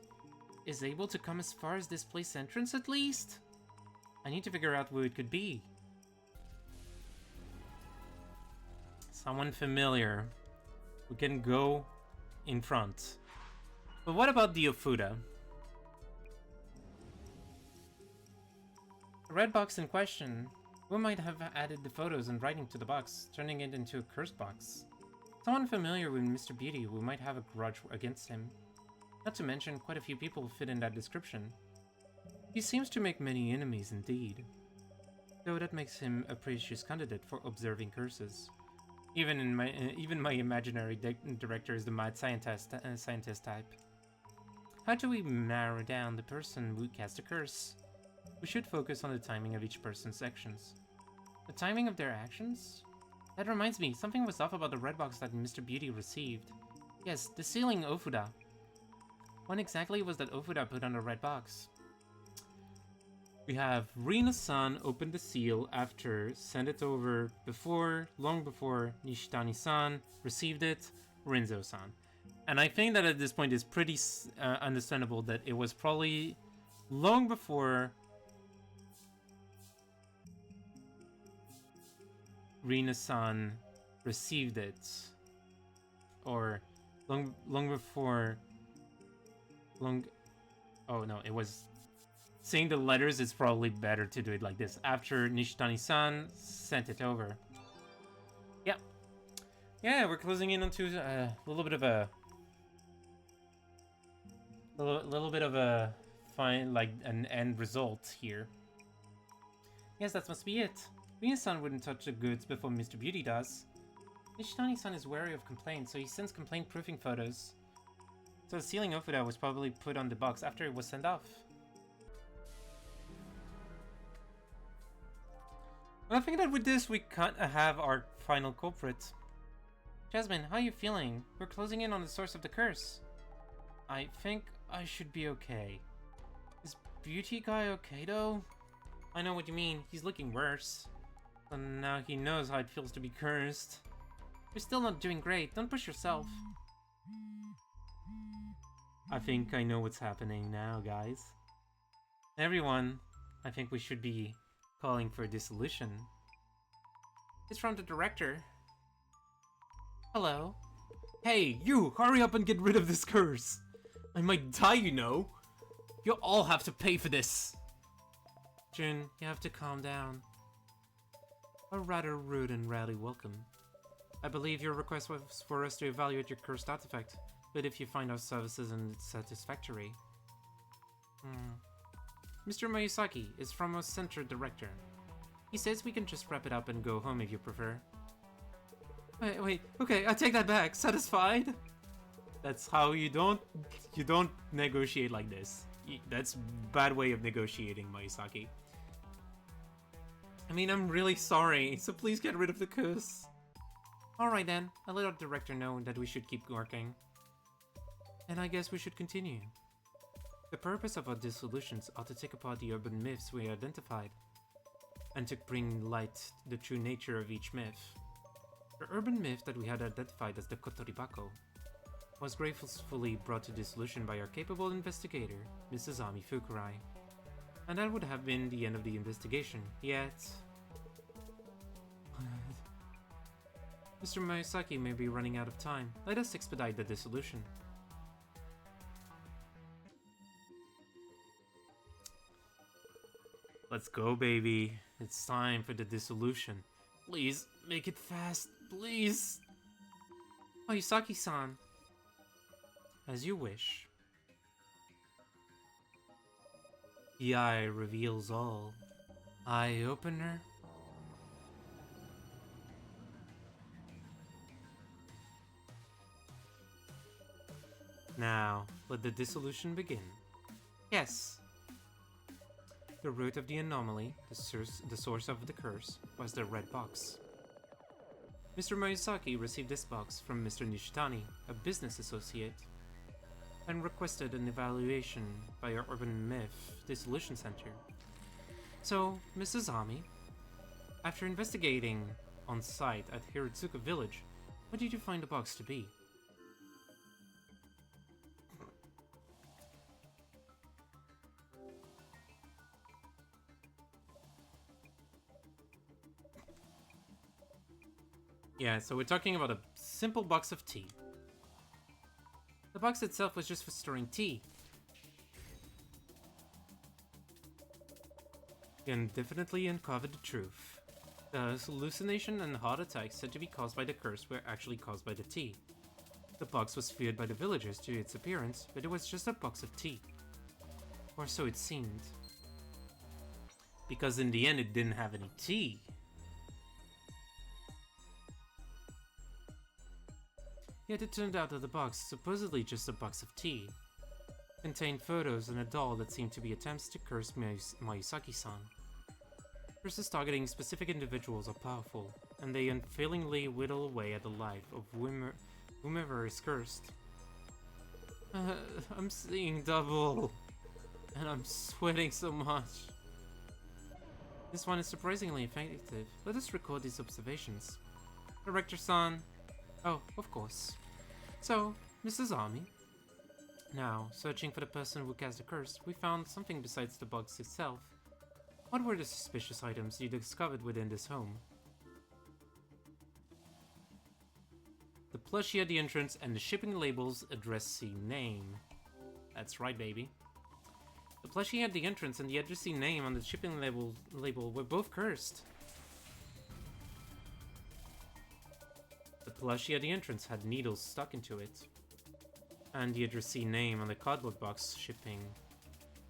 S1: is able to come as far as this place entrance at least? I need to figure out who it could be. Someone familiar who can go in front. But what about the Ofuda? The red box in question. Who might have added the photos and writing to the box, turning it into a curse box? Someone familiar with Mr. Beauty who might have a grudge against him. Not to mention, quite a few people fit in that description. He seems to make many enemies indeed, though that makes him a precious candidate for observing curses. Even my imaginary director is the mad scientist type. How do we narrow down the person who cast a curse? We should focus on the timing of each person's actions. The timing of their actions? That reminds me, something was off about the red box that Mr. Beauty received. Yes, the sealing Ofuda. When exactly was that Ofuda put on the red box? We have Rina-san opened the seal after, sent it over before, long before Nishitani-san received it, Rinzo-san. And I think that at this point it's pretty understandable that it was probably long before Rina-san received it, or long before. Oh no, it was. Seeing the letters, it's probably better to do it like this. After Nishitani-san sent it over. Yeah. Yeah, we're closing in onto a little bit of a fine, like an end result here. Yes, that must be it. Rina-san wouldn't touch the goods before Mr. Beauty does. Nishitani-san is wary of complaints, so he sends complaint-proofing photos. So the sealing Ofuda was probably put on the box after it was sent off. Well, I think that with this, we can't have our final culprit. Jasmine, how are you feeling? We're closing in on the source of the curse. I think I should be okay. Is Beauty Guy okay, though? I know what you mean. He's looking worse. And now he knows how it feels to be cursed. You're still not doing great. Don't push yourself. I think I know what's happening now, guys. Everyone, I think we should be calling for dissolution. It's from the director. Hello. Hey, you! Hurry up and get rid of this curse! I might die, you know! You'll all have to pay for this! Jun, you have to calm down. A rather rude and rowdy welcome. I believe your request was for us to evaluate your cursed artifact, but if you find our services unsatisfactory... Mr. Mayusaki is from our center director. He says we can just wrap it up and go home if you prefer. Wait, okay, I take that back. Satisfied? That's how you don't negotiate like this. That's bad way of negotiating, Mayusaki. I mean, I'm really sorry, so please get rid of the curse. Alright then, I'll let our director know that we should keep working. And I guess we should continue. The purpose of our dissolutions are to take apart the urban myths we identified, and to bring light the true nature of each myth. The urban myth that we had identified as the Kotoribako was gracefully brought to dissolution by our capable investigator, Mrs. Ami Fukurai. And that would have been the end of the investigation, yet... Mr. Mayusaki may be running out of time. Let us expedite the dissolution. Let's go, baby. It's time for the dissolution. Please, make it fast, please. Mayusaki-san. As you wish. The eye reveals all. Eye opener. Now, let the dissolution begin. Yes. The root of the anomaly, the source of the curse, was the red box. Mr. Mayusaki received this box from Mr. Nishitani, a business associate, and requested an evaluation by our Urban Myth Dissolution Center. So, Mrs. Ami, after investigating on site at Hirotsuka Village, what did you find the box to be? Yeah, so we're talking about a simple box of tea. The box itself was just for storing tea. You can definitely uncover the truth. The hallucination and heart attacks said to be caused by the curse were actually caused by the tea. The box was feared by the villagers due to its appearance, but it was just a box of tea. Or so it seemed. Because in the end it didn't have any tea. Yet it turned out that the box, supposedly just a box of tea, contained photos and a doll that seemed to be attempts to curse Mayusaki-san. Curses targeting specific individuals are powerful, and they unfailingly whittle away at the life of whomever is cursed. I'm seeing double, and I'm sweating so much. This one is surprisingly effective. Let us record these observations. Director-san. Oh, of course. So, Mrs. Army. Now, searching for the person who cast the curse, we found something besides the box itself. What were the suspicious items you discovered within this home? The plushie at the entrance and the shipping label's addressee name. That's right, baby. The plushie at the entrance and the addressee name on the shipping label were both cursed. The plushie at the entrance had needles stuck into it. And the addressee name on the cardboard box shipping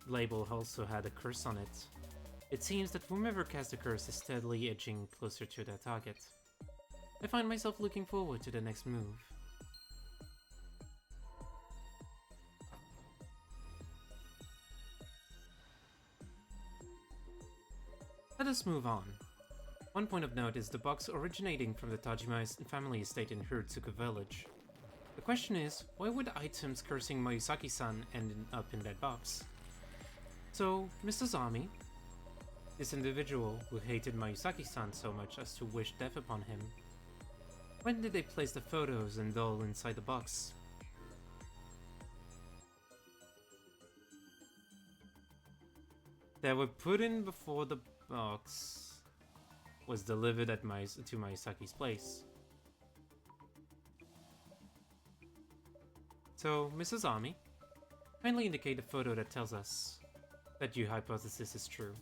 S1: label also had a curse on it. It seems that whomever cast the curse is steadily edging closer to their target. I find myself looking forward to the next move. Let us move on. One point of note is the box originating from the Tajima family estate in Hirotsuka village. The question is, why would items cursing Mayusaki-san end up in that box? So, Mr. Zami, this individual who hated Mayusaki-san so much as to wish death upon him, when did they place the photos and doll inside the box? They were put in before the box was delivered at to Mayusaki's place. So, Mrs. Ami, kindly indicate a photo that tells us that your hypothesis is true.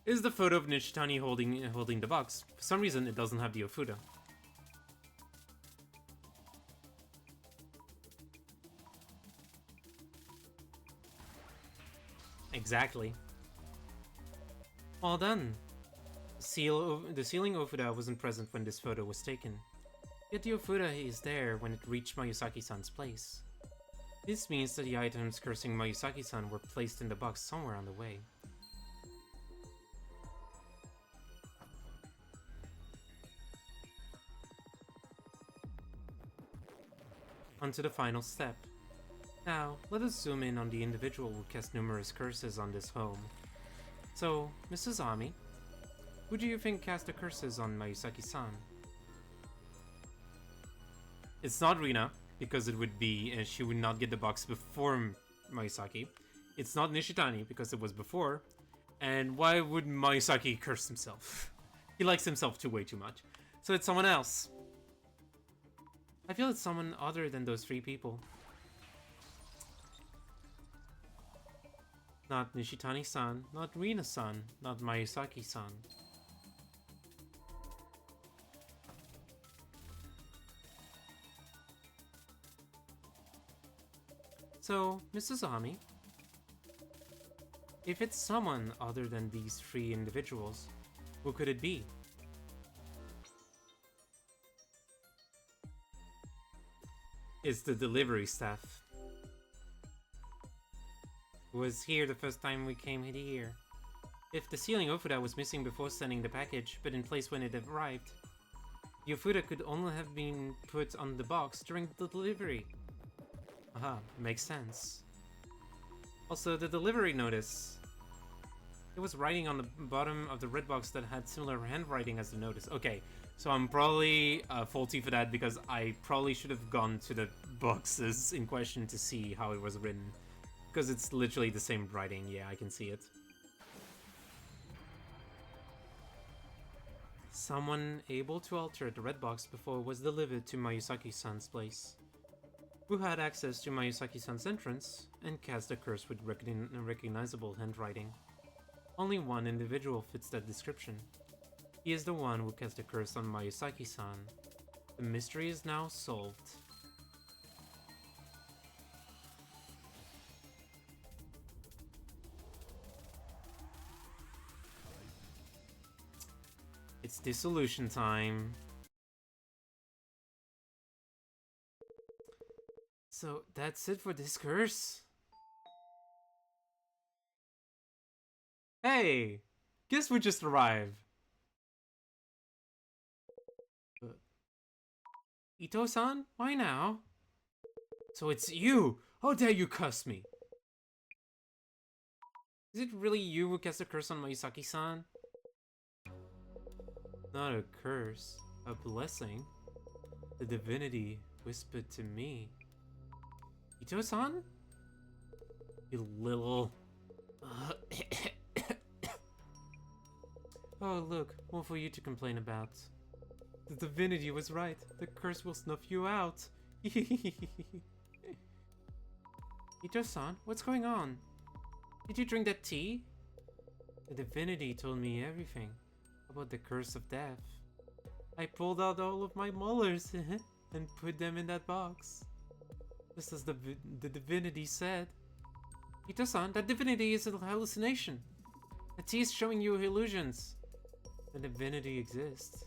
S1: Is the photo of Nishitani holding the box? For some reason, it doesn't have the Ofuda. Exactly. Well done. The sealing Ofuda wasn't present when this photo was taken. Yet the Ofuda is there when it reached Mayusaki-san's place. This means that the items cursing Mayusaki-san were placed in the box somewhere on the way. On to the final step. Now, let us zoom in on the individual who cast numerous curses on this home. So, Mrs. Ami, who do you think cast the curses on Mayusaki-san? It's not Rina, because it would be, she would not get the box before Mayusaki. It's not Nishitani, because it was before. And why would Mayusaki curse himself? He likes himself way too much. So it's someone else. I feel it's someone other than those three people. Not Nishitani-san, not Rina-san, not Mayusaki-san. So, Mrs. Ami, if it's someone other than these three individuals, who could it be? It's the delivery staff. Who was here the first time we came here. If the sealing Ofuda was missing before sending the package, but in place when it arrived, the Ofuda could only have been put on the box during the delivery. Aha, makes sense. Also, the delivery notice. It was writing on the bottom of the red box that had similar handwriting as the notice. Okay, so I'm probably faulty for that because I probably should have gone to the boxes in question to see how it was written. Because it's literally the same writing, yeah, I can see it. Someone able to alter the red box before it was delivered to Mayusaki-san's place. Who had access to Mayusaki-san's entrance and cast a curse with recognizable handwriting. Only one individual fits that description. He is the one who cast a curse on Mayusaki-san. The mystery is now solved. It's dissolution time. So that's it for this curse? Hey! Guess we just arrived. Ito-san? Why now? So it's you! How dare you cuss me? Is it really you who cast a curse on Mayusaki-san? Not a curse, a blessing. The divinity whispered to me. Ito-san? You little... Oh, look, one for you to complain about. The divinity was right. The curse will snuff you out. Ito-san, what's going on? Did you drink that tea? The divinity told me everything about the curse of death. I pulled out all of my molars and put them in that box. Just as the divinity said. Ito-san, that divinity is a hallucination. The tea is showing you illusions. The divinity exists.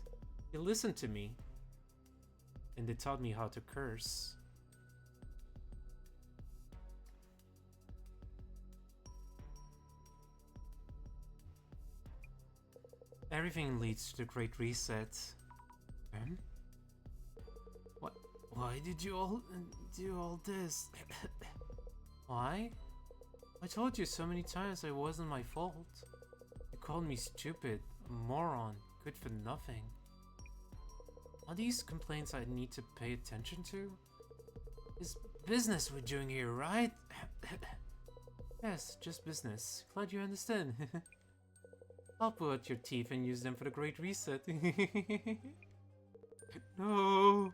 S1: He listened to me. And they taught me how to curse. Everything leads to the Great Reset. What? Why did you all do all this? Why? I told you so many times it wasn't my fault. You called me stupid, a moron, good for nothing. Are these complaints I need to pay attention to? It's business we're doing here, right? Yes, just business. Glad you understand. I'll pull out your teeth and use them for the Great Reset. No.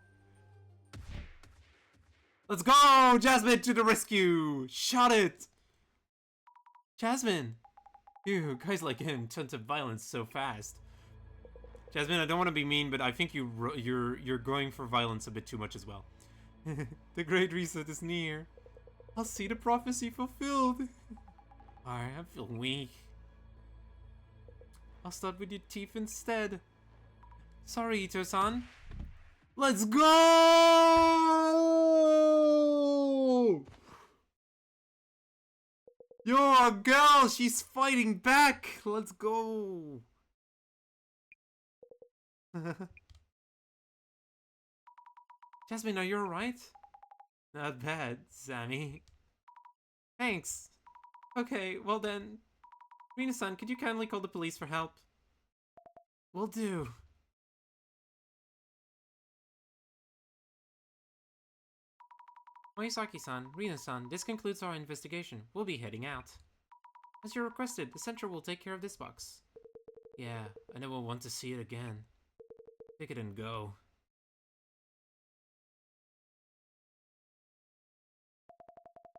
S1: Let's go! Jasmine to the rescue! Shot it! Jasmine! Ew, guys like him turn to violence so fast. Jasmine, I don't want to be mean, but I think you're going for violence a bit too much as well. The Great Reset is near. I'll see the prophecy fulfilled. Alright, I feel weak. I'll start with your teeth instead. Sorry, Ito-san. Let's go! Yo, girl, she's fighting back. Let's go. Jasmine, are you alright? Not bad, Sammy. Thanks. Okay, well then. Rina-san, could you kindly call the police for help? Will do. Mayusaki-san, Rina-san, this concludes our investigation. We'll be heading out. As you requested, the Central will take care of this box. Yeah, I never want to see it again. Take it and go.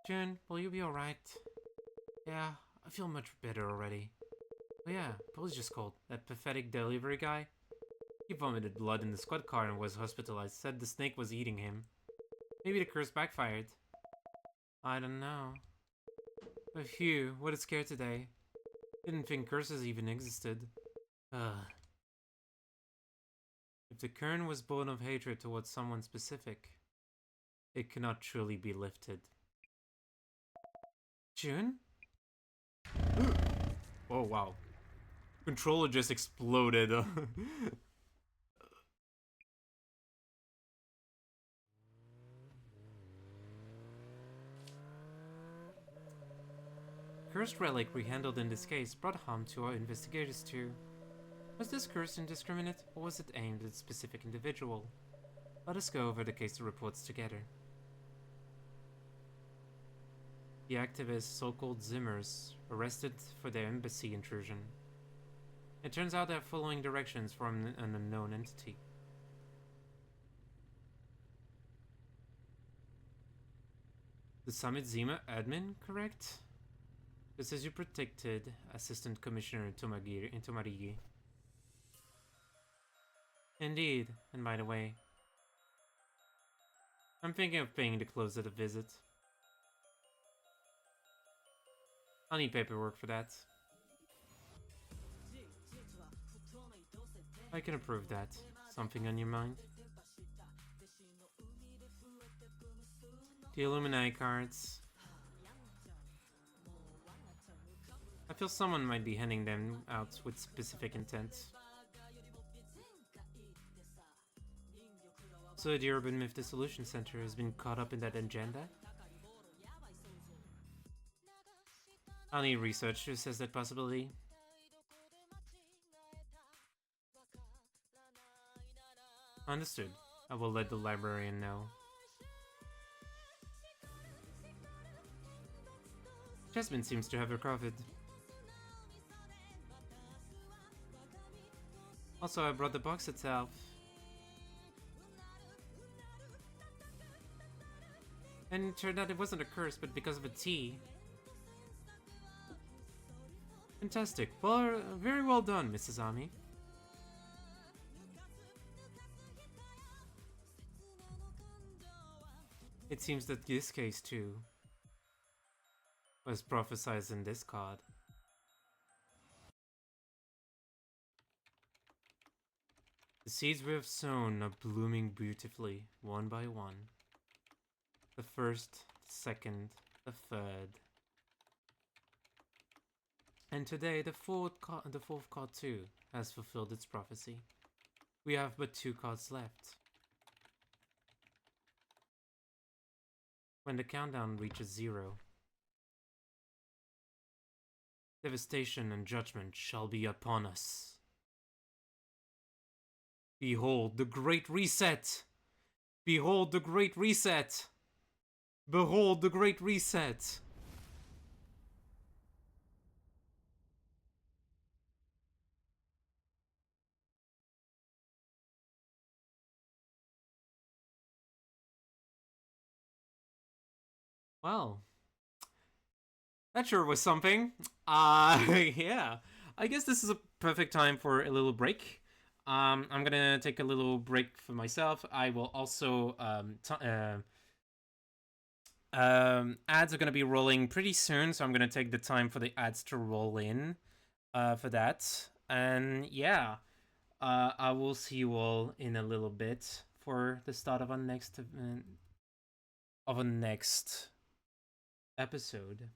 S1: Jun, will you be alright? Yeah, I feel much better already. Oh yeah, police just called. That pathetic delivery guy. He vomited blood in the squad car and was hospitalized. Said the snake was eating him. Maybe the curse backfired. I don't know. But phew, what a scare today. Didn't think curses even existed. If the current was born of hatred towards someone specific, it cannot truly be lifted. Jun? Oh wow. Controller just exploded. Cursed relic we handled in this case brought harm to our investigators too. Was this curse indiscriminate, or was it aimed at a specific individual? Let us go over the case reports together. The activists, so-called Zimmers, arrested for their embassy intrusion. It turns out they're following directions from an unknown entity. The Summit Zima admin, correct? This is your protected Assistant Commissioner Tomarigi. Indeed, and by the way, I'm thinking of paying the closet a visit. I'll need paperwork for that. I can approve that. Something on your mind? The Illuminati cards. I feel someone might be handing them out with specific intent. So the Urban Myth Dissolution Center has been caught up in that agenda? I'll need research to assess that possibility. Understood. I will let the librarian know. Jasmine seems to have recovered. Also, I brought the box itself. And it turned out it wasn't a curse, but because of a tea. Fantastic. Well, very well done, Mrs. Ami. It seems that this case, too, was prophesied in this card. The seeds we have sown are blooming beautifully, one by one. The first, the second, the third. And today, the fourth card too has fulfilled its prophecy. We have but 2 cards left. When the countdown reaches 0, devastation and judgment shall be upon us. Behold the Great Reset! Behold the Great Reset! Behold the Great Reset! Well, that sure was something. Yeah. I guess this is a perfect time for a little break. I'm gonna take a little break for myself. I will also ads are gonna be rolling pretty soon, so I'm gonna take the time for the ads to roll in for that. And yeah, I will see you all in a little bit for the start of our next episode.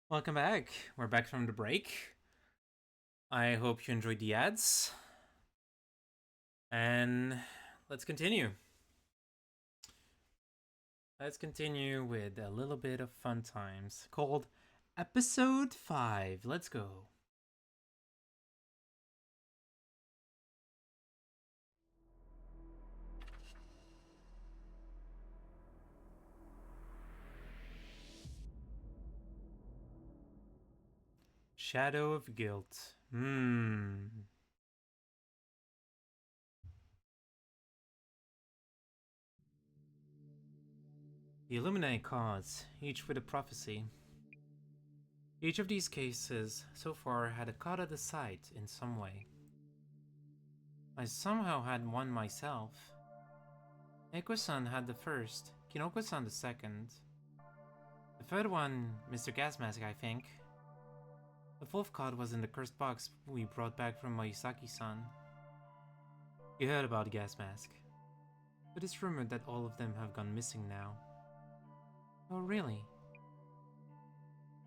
S1: Welcome back. We're back from the break. I hope you enjoyed the ads. And let's continue. Let's continue with a little bit of fun times called Episode 5. Let's go. Shadow of Guilt. The Illuminati cards, each with a prophecy. Each of these cases so far had a card at the site in some way. I somehow had one myself. Eko-san had the first, Kinoko-san the second. The third one, Mr. Gasmask, I think. The fourth card was in the cursed box we brought back from Mayusaki-san. You heard about Gasmask. But it's rumored that all of them have gone missing now. Oh, really?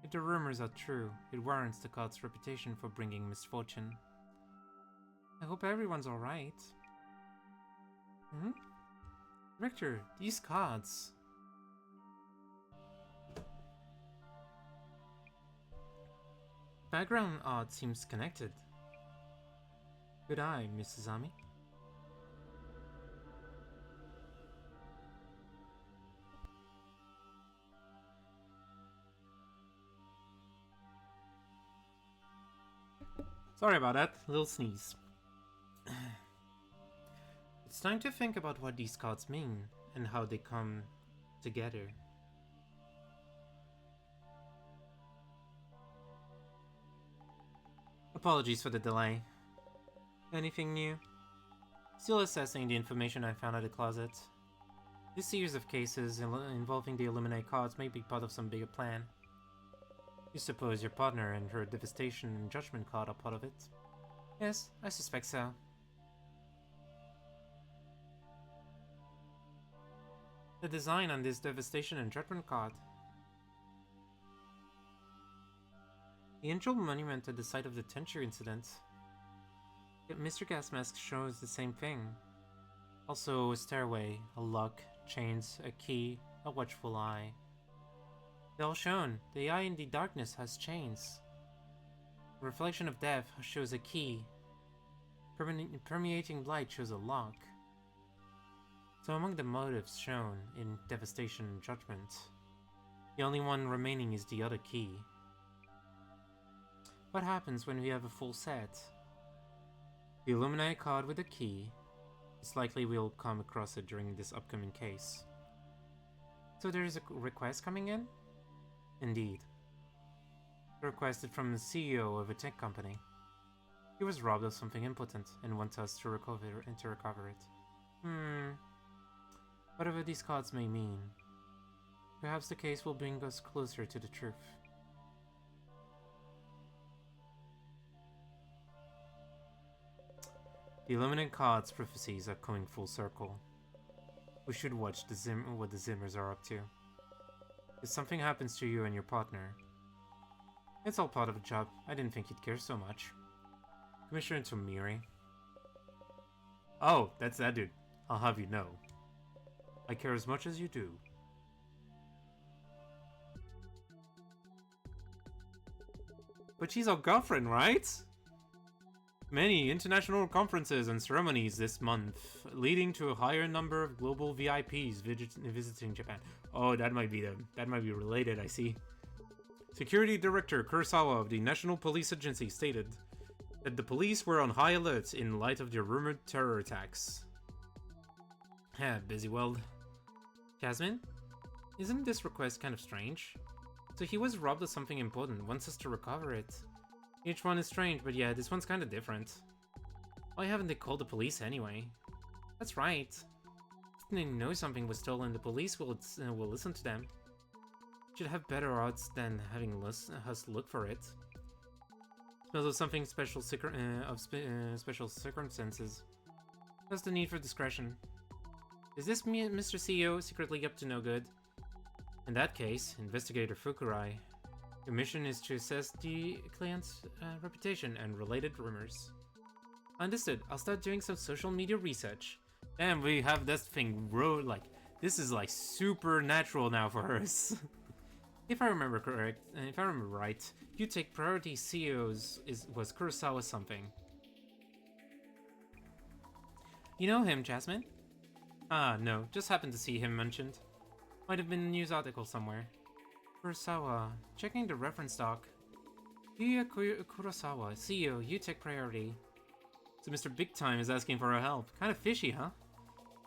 S1: If the rumors are true, it warrants the card's reputation for bringing misfortune. I hope everyone's alright. Richter, these cards. Background art seems connected. Good eye, Mrs. Ami. Sorry about that, little sneeze. It's time to think about what these cards mean and how they come together. Apologies for the delay. Anything new? Still assessing the information I found at the closet. This series of cases involving the Illuminati cards may be part of some bigger plan. You suppose your partner and her Devastation and Judgment card are part of it? Yes, I suspect so. The design on this Devastation and Judgment card. The Angel Monument at the site of the Tenchu incident. Yet Mr. Gasmask shows the same thing. Also a stairway, a lock, chains, a key, a watchful eye. They're all shown. The eye in the darkness has chains. The reflection of death shows a key. Permeating light shows a lock. So among the motives shown in Devastation and Judgment, the only one remaining is the other key. What happens when we have a full set? The Illuminati card with a key. It's likely we'll come across it during this upcoming case. So there is a request coming in? Indeed. Requested from the CEO of a tech company. He was robbed of something important and wants us to recover it. Whatever these cards may mean, perhaps the case will bring us closer to the truth. The Illuminate cards' prophecies are coming full circle. We should watch what the Zimmers are up to. If something happens to you and your partner, it's all part of the job. I didn't think you'd care so much. Commissioner Tomiri. Oh, that's that dude. I'll have you know. I care as much as you do. But she's our girlfriend, right? Many international conferences and ceremonies this month, leading to a higher number of global VIPs visiting Japan. Oh, that might be them. That might be related, I see. Security Director Kurosawa of the National Police Agency stated that the police were on high alert in light of the rumored terror attacks. Busy world. Jasmine? Isn't this request kind of strange? So he was robbed of something important, wants us to recover it. Each one is strange, but yeah, this one's kind of different. Why haven't they called the police anyway? That's right. If they know something was stolen, the police will listen to them. Should have better odds than having us look for it. Smells of something special, special circumstances. That's the need for discretion. Is this Mr. CEO secretly up to no good? In that case, Investigator Fukurai. Your mission is to assess the client's reputation and related rumors. Understood. I'll start doing some social media research. Damn, we have this thing like, this is like supernatural now for us. If I remember right, you take priority CEOs was Kurosawa something. You know him, Jasmine? Ah, no, just happened to see him mentioned. Might have been a news article somewhere. Kurosawa, checking the reference doc. Yuya Kurosawa, CEO, you take priority. So Mr. Big Time is asking for our help. Kinda fishy, huh?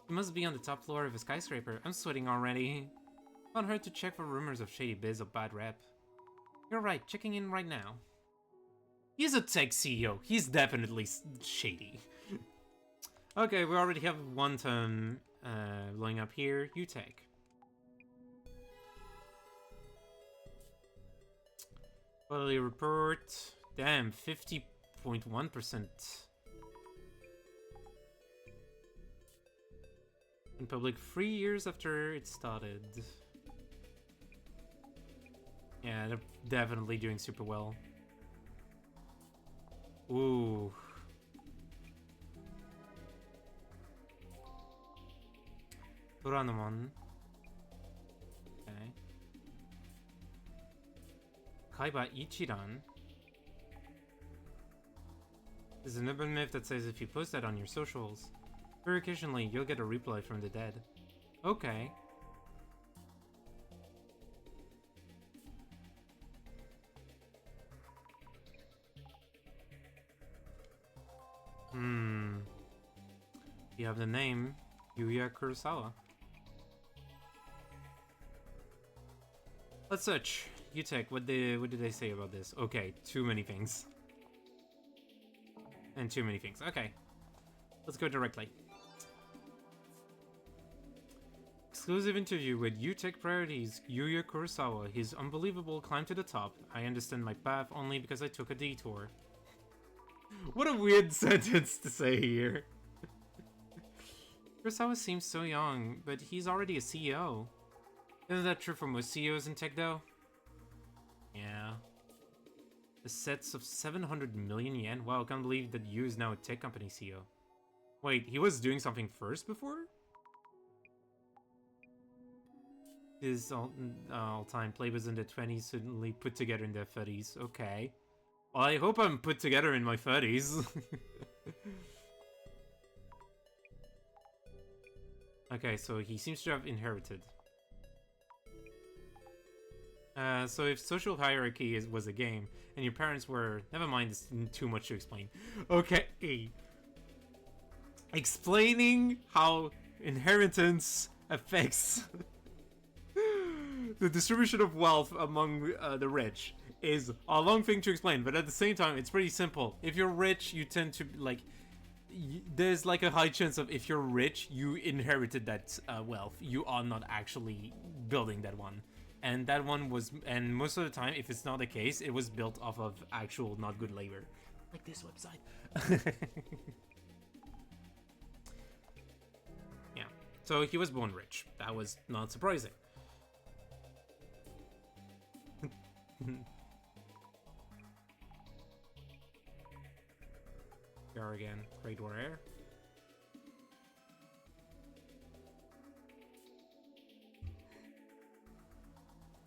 S1: He must be on the top floor of a skyscraper. I'm sweating already. Want her to check for rumors of shady biz or bad rep. You're right, checking in right now. He's a tech CEO. He's definitely shady. Okay, we already have one turn blowing up here. You take. Quality report. Damn, 50.1%. In public 3 years after it started. Yeah, they're definitely doing super well. Ooh. Uranomon. Okay. Kaiba Ichiran. There's an urban myth that says if you post that on your socials, very occasionally you'll get a reply from the dead. Okay. You have the name Yuya Kurosawa. Let's search. You take. What did they say about this? Okay, too many things. And too many things. Okay. Let's go directly. Exclusive interview with UTech Priorities, Yuya Kurosawa. His unbelievable climb to the top. I understand my path only because I took a detour. What a weird sentence to say here. Kurosawa seems so young, but he's already a CEO. Isn't that true for most CEOs in tech though? Yeah. Assets of 700 million yen? Wow, I can't believe that Yu is now a tech company CEO. Wait, he was doing something first before? His all-time playboys in the 20s suddenly put together in their 30s. Okay. Well, I hope I'm put together in my 30s. Okay, so he seems to have inherited. So if social hierarchy was a game, and your parents were... Never mind, it's too much to explain. Okay. Explaining how inheritance affects the distribution of wealth among the rich is a long thing to explain, but at the same time, it's pretty simple. If you're rich, you tend to, like... There's like a high chance of if you're rich, you inherited that wealth. You are not actually building that one. And that one was, and most of the time, if it's not the case, it was built off of actual not good labor. Like this website. Yeah. So he was born rich. That was not surprising. Here again, Great Warrior.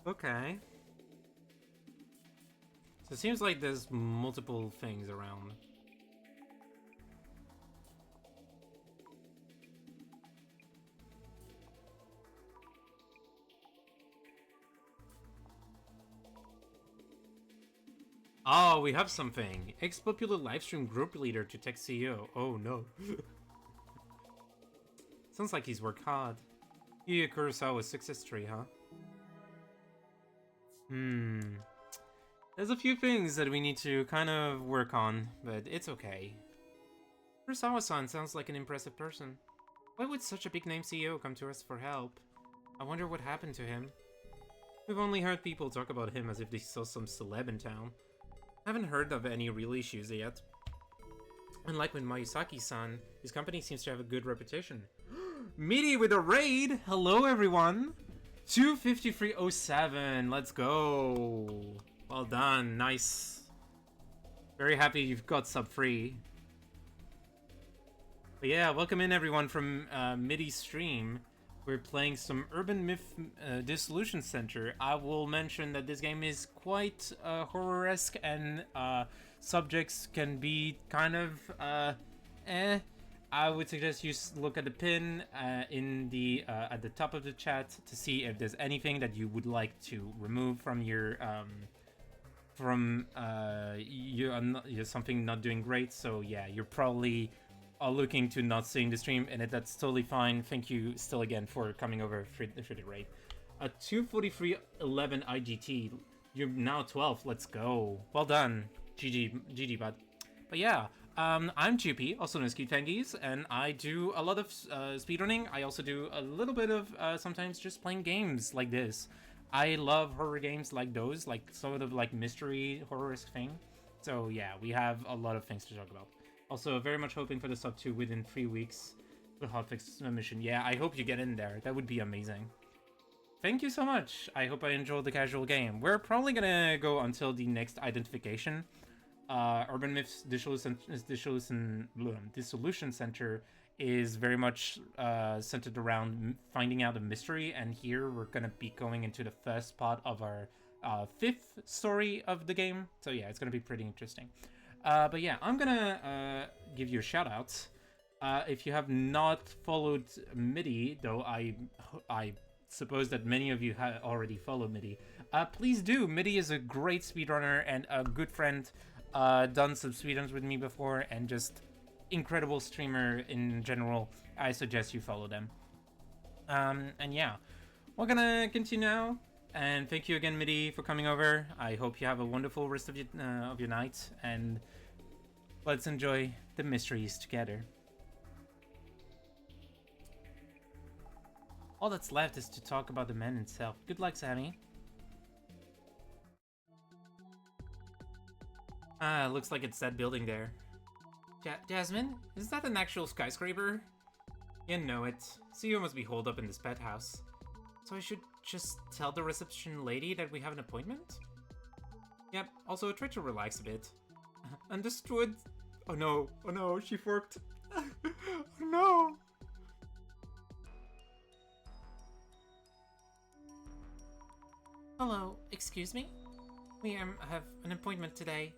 S1: Okay. So it seems like there's multiple things around. Oh, we have something. Ex-popular livestream group leader to tech CEO. Oh no. Sounds like he's worked hard. Yuya Kurosawa's success tree, huh? There's a few things that we need to kind of work on, but it's okay. Kurosawa-san sounds like an impressive person. Why would such a big-name CEO come to us for help? I wonder what happened to him. We've only heard people talk about him as if they saw some celeb in town. I haven't heard of any real issues yet. Unlike with Mayusaki-san, his company seems to have a good reputation. Meaty with a raid! Hello everyone! 25307, let's go! Well done. Nice. Very happy you've got sub free. But yeah, welcome in everyone from MIDI stream. We're playing some Urban Myth Dissolution Center. I will mention that this game is quite horror-esque, and subjects can be kind of I would suggest you look at the pin in the at the top of the chat to see if there's anything that you would like to remove from your you're something not doing great. So yeah, you're probably looking to not seeing the stream, and that's totally fine. Thank you still again for coming over for the raid. 2:43:11 IGT. You're now 12th. Let's go. Well done. GG, bud. But yeah, I'm GP, also known as Cutengies, and I do a lot of speedrunning. I also do a little bit of sometimes just playing games like this. I love horror games like those, like sort of like mystery horror-esque thing. So yeah, we have a lot of things to talk about. Also, very much hoping for the sub 2 within 3 weeks. The hotfix mission. Yeah, I hope you get in there. That would be amazing. Thank you so much. I hope I enjoyed the casual game. We're probably gonna go until the next identification. Urban Myths Dissolution Center is very much centered around finding out a mystery, and here we're gonna be going into the first part of our 5th story of the game. So yeah, it's gonna be pretty interesting. But yeah, I'm gonna give you a shout out. If you have not followed MIDI, though I suppose that many of you have already followed MIDI, please do. MIDI is a great speedrunner and a good friend. Done some speedruns with me before, and just incredible streamer in general. I suggest you follow them. And yeah, we're gonna continue now. And thank you again, MIDI, for coming over. I hope you have a wonderful rest of your night, and let's enjoy the mysteries together. All that's left is to talk about the man himself. Good luck, Sammy. Looks like it's that building there. Jasmine, is that an actual skyscraper? You know it. CEO must be holed up in this pet house. So I should just tell the reception lady that we have an appointment? Yep, also try to relax a bit. Understood. Oh no, she forked. Oh no! Hello, excuse me? We have an appointment today.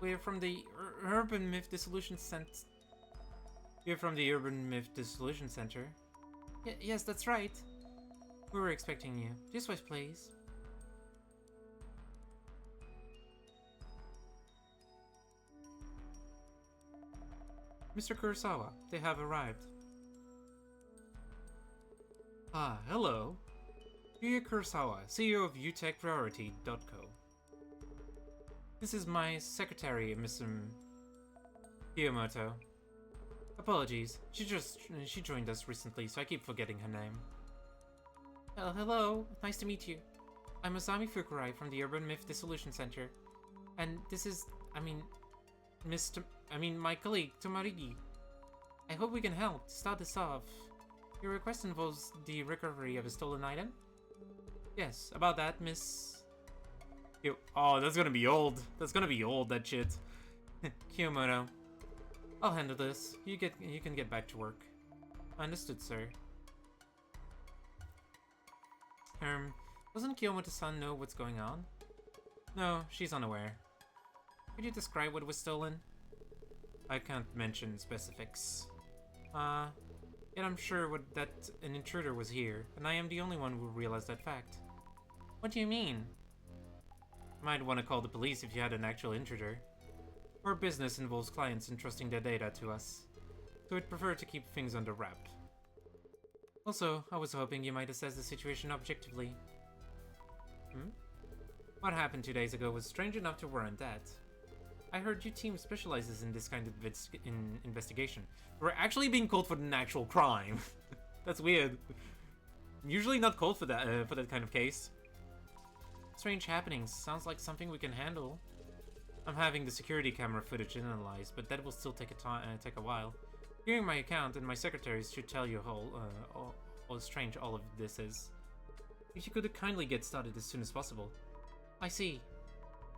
S1: We're from the Urban Myth Dissolution Center. You're from the Urban Myth Dissolution Center? Yes, that's right. We were expecting you. This way, please. Mr. Kurosawa, they have arrived. Ah, hello. Yuya Kurosawa, CEO of UTechPriority.co. This is my secretary, Mr. Kiyomoto. Apologies, she joined us recently, so I keep forgetting her name. Hello, nice to meet you. I'm Masami Fukurai from the Urban Myth Dissolution Center. And this is, my colleague, Tomarigi. I hope we can help to start this off. Your request involves the recovery of a stolen item? Yes, about that, Miss... Oh, that's gonna be old. That's gonna be old, that shit. Kiyomoto. I'll handle this. You can get back to work. Understood, sir. Doesn't Kiyomoto-san know what's going on? No, she's unaware. Could you describe what was stolen? I can't mention specifics. Yet I'm sure that an intruder was here, and I am the only one who realized that fact. What do you mean? Might want to call the police if you had an actual intruder. Our business involves clients entrusting their data to us, so we'd prefer to keep things under wrap. Also, I was hoping you might assess the situation objectively. What happened 2 days ago was strange enough to warrant that. I heard your team specializes in this kind of investigation. We're actually being called for an actual crime. That's weird. Usually not called for that kind of case. Strange happenings. Sounds like something we can handle. I'm having the security camera footage analyzed, but that will still take a while. Hearing my account and my secretaries should tell you how strange all of this is. If you could kindly get started as soon as possible. I see.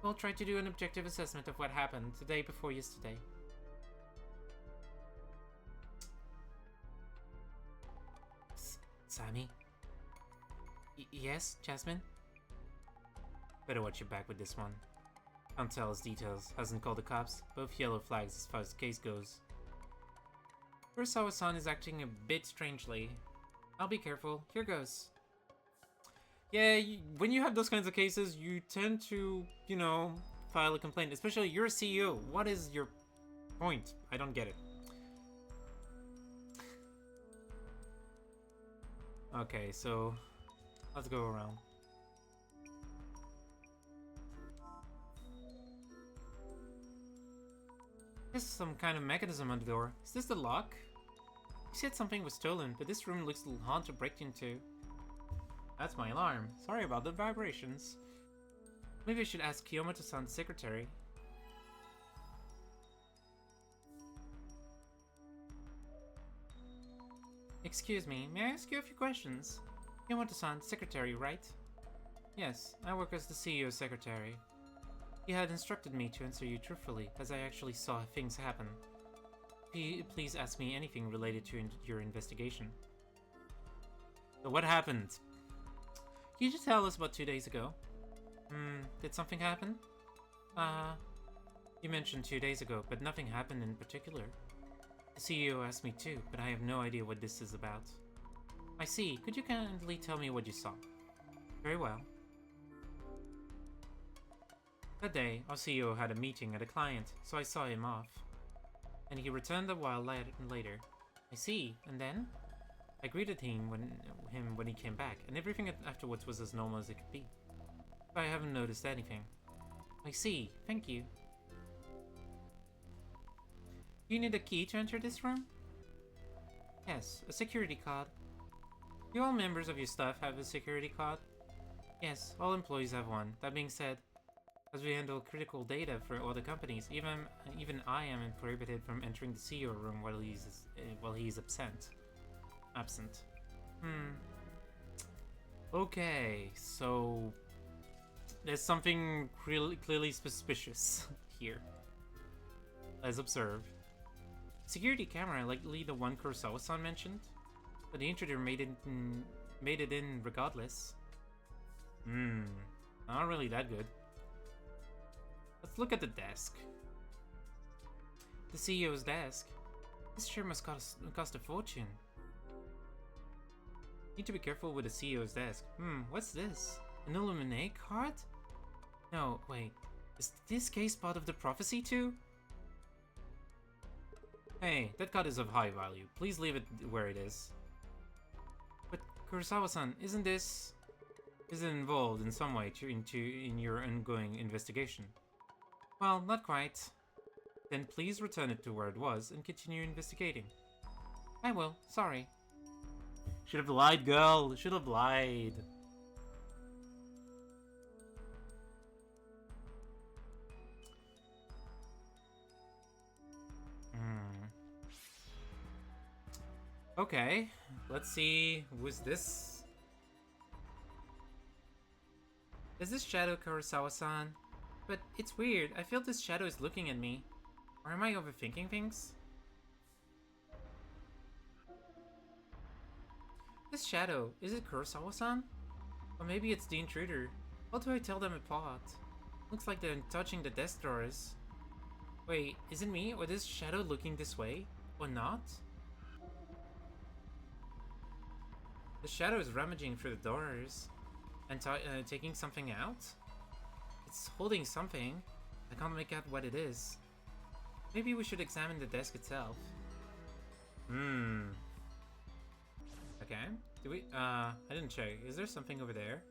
S1: We'll try to do an objective assessment of what happened the day before yesterday. Sammy? Yes, Jasmine? Better watch your back with this one. Can't tell us details, hasn't called the cops, both yellow flags as far as the case goes. Kurosawa-san is acting a bit strangely. I'll be careful, here goes. Yeah, when you have those kinds of cases, you tend to, you know, file a complaint. Especially, you're a CEO. What is your point? I don't get it. Okay, so let's go around. There's some kind of mechanism on the door. Is this the lock? You said something was stolen, but this room looks a little hard to break into. That's my alarm. Sorry about the vibrations. Maybe I should ask Kiyomoto-san's secretary. Excuse me, may I ask you a few questions? Kiyomoto-san's secretary, right? Yes, I work as the CEO's secretary. He had instructed me to answer you truthfully, as I actually saw things happen. Please ask me anything related to your investigation. So what happened? Can you just tell us about 2 days ago? Did something happen? You mentioned 2 days ago, but nothing happened in particular. The CEO asked me too, but I have no idea what this is about. I see. Could you kindly tell me what you saw? Very well. That day, our CEO had a meeting at a client, so I saw him off. And he returned a while later. I see. And then? I greeted him when he came back, and everything afterwards was as normal as it could be. I haven't noticed anything. I see. Thank you. Do you need a key to enter this room? Yes, a security card. Do all members of your staff have a security card? Yes, all employees have one. That being said, as we handle critical data for other companies, even I am prohibited from entering the CEO room while he's absent. Okay, so there's something clearly suspicious here. Let's observe. Security camera, likely the one Kurosawa-san mentioned, but the intruder made it in regardless. Not really that good. Let's look at the desk. The CEO's desk. This chair must cost a fortune. Need to be careful with the CEO's desk. What's this? An Illuminate card? No, wait. Is this case part of the prophecy too? Hey, that card is of high value. Please leave it where it is. But Kurosawa-san, isn't it involved in some way in your ongoing investigation? Well, not quite. Then please return it to where it was and continue investigating. I will. Sorry. Should have lied, girl. Should have lied. Okay, let's see. Who's this? Is this Shadow Kurosawa-san? But it's weird. I feel this shadow is looking at me. Or am I overthinking things? This shadow, is it Kurosawa-san? Or maybe it's the intruder. How do I tell them apart? Looks like they're touching the desk drawers. Wait, is it me or this shadow looking this way? Or not? The shadow is rummaging through the drawers and taking something out? It's holding something. I can't make out what it is. Maybe we should examine the desk itself. Okay. Do we? I didn't check. Is there something over there?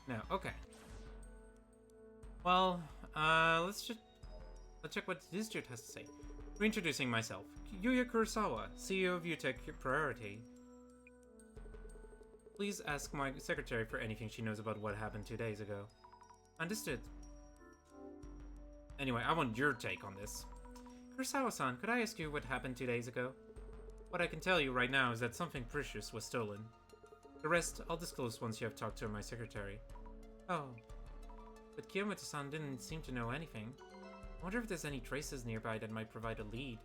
S1: No. Okay. Well, let's check what this dude has to say. Reintroducing myself. Yuya Kurosawa, CEO of UTech Priority. Please ask my secretary for anything she knows about what happened 2 days ago. Understood. Anyway, I want your take on this. Kurosawa-san, could I ask you what happened 2 days ago? What I can tell you right now is that something precious was stolen. The rest, I'll disclose once you have talked to my secretary. Oh, but Kiyomoto-san didn't seem to know anything. I wonder if there's any traces nearby that might provide a lead.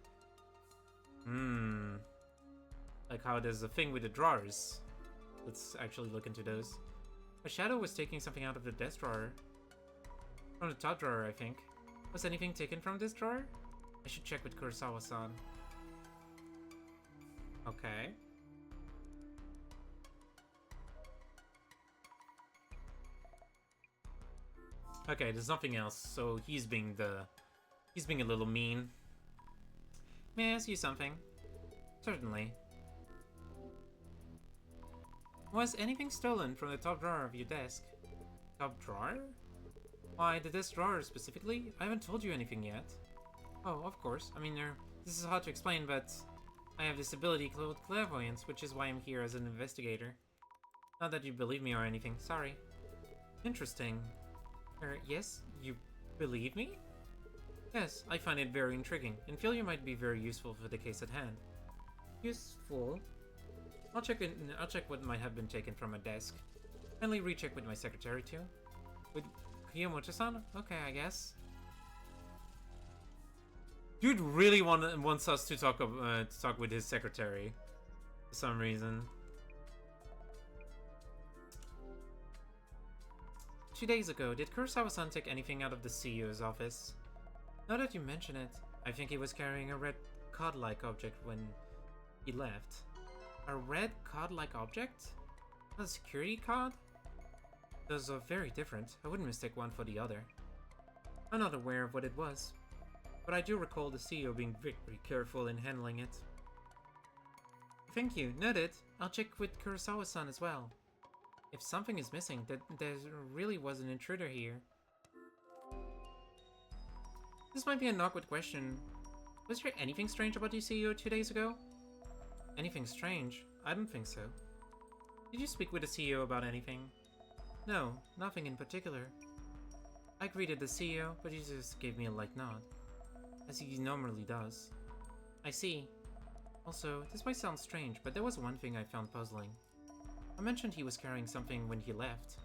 S1: Like how there's a thing with the drawers. Let's actually look into those. A shadow was taking something out of the desk drawer. From the top drawer, I think. Was anything taken from this drawer? I should check with Kurosawa-san. Okay. Okay, there's nothing else, so he's being a little mean. May I ask you something? Certainly. Was anything stolen from the top drawer of your desk? Top drawer? Why, the desk drawer specifically? I haven't told you anything yet. Oh, of course. I mean, this is hard to explain, but I have this ability called clairvoyance, which is why I'm here as an investigator. Not that you believe me or anything, sorry. Interesting. Yes? You believe me? Yes, I find it very intriguing, and feel you might be very useful for the case at hand. Useful? I'll check what might have been taken from a desk. Kindly recheck with my secretary too. With Kiyomoto-san? Okay, I guess. Dude really wants us to talk with his secretary for some reason. 2 days ago, did Kurosawa-san take anything out of the CEO's office? Now that you mention it, I think he was carrying a red cod-like object when he left. A red cod-like object? Not a security cod? Those are very different. I wouldn't mistake one for the other. I'm not aware of what it was, but I do recall the CEO being very careful in handling it. Thank you, noted. I'll check with Kurosawa-san as well. If something is missing, there really was an intruder here. This might be an awkward question. Was there anything strange about the CEO 2 days ago? Anything strange? I don't think so. Did you speak with the CEO about anything? No, nothing in particular. I greeted the CEO, but he just gave me a light nod, as he normally does. I see. Also, this might sound strange, but there was one thing I found puzzling. I mentioned he was carrying something when he left.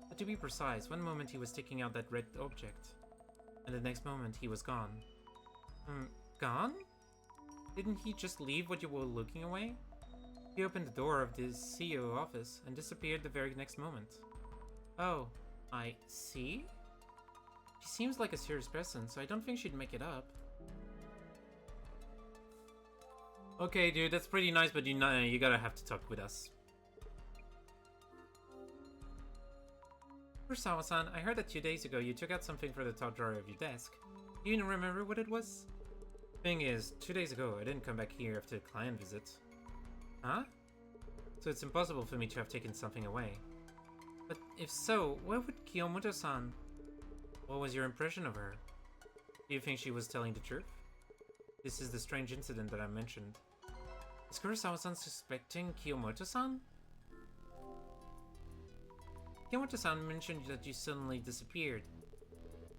S1: But to be precise, one moment he was taking out that red object, and the next moment he was gone. Gone? Didn't he just leave while you were looking away? He opened the door of the CEO office and disappeared the very next moment. Oh, I see? She seems like a serious person, so I don't think she'd make it up. Okay, dude, that's pretty nice, but you gotta have to talk with us. Kurosawa-san, I heard that 2 days ago you took out something from the top drawer of your desk. Do you even remember what it was? Thing is, 2 days ago I didn't come back here after a client visit. Huh? So it's impossible for me to have taken something away. But if so, why would Kiyomoto-san? What was your impression of her? Do you think she was telling the truth? This is the strange incident that I mentioned. Is Kurosawa-san suspecting Kiyomoto-san? Kiyomoto-san mentioned that you suddenly disappeared.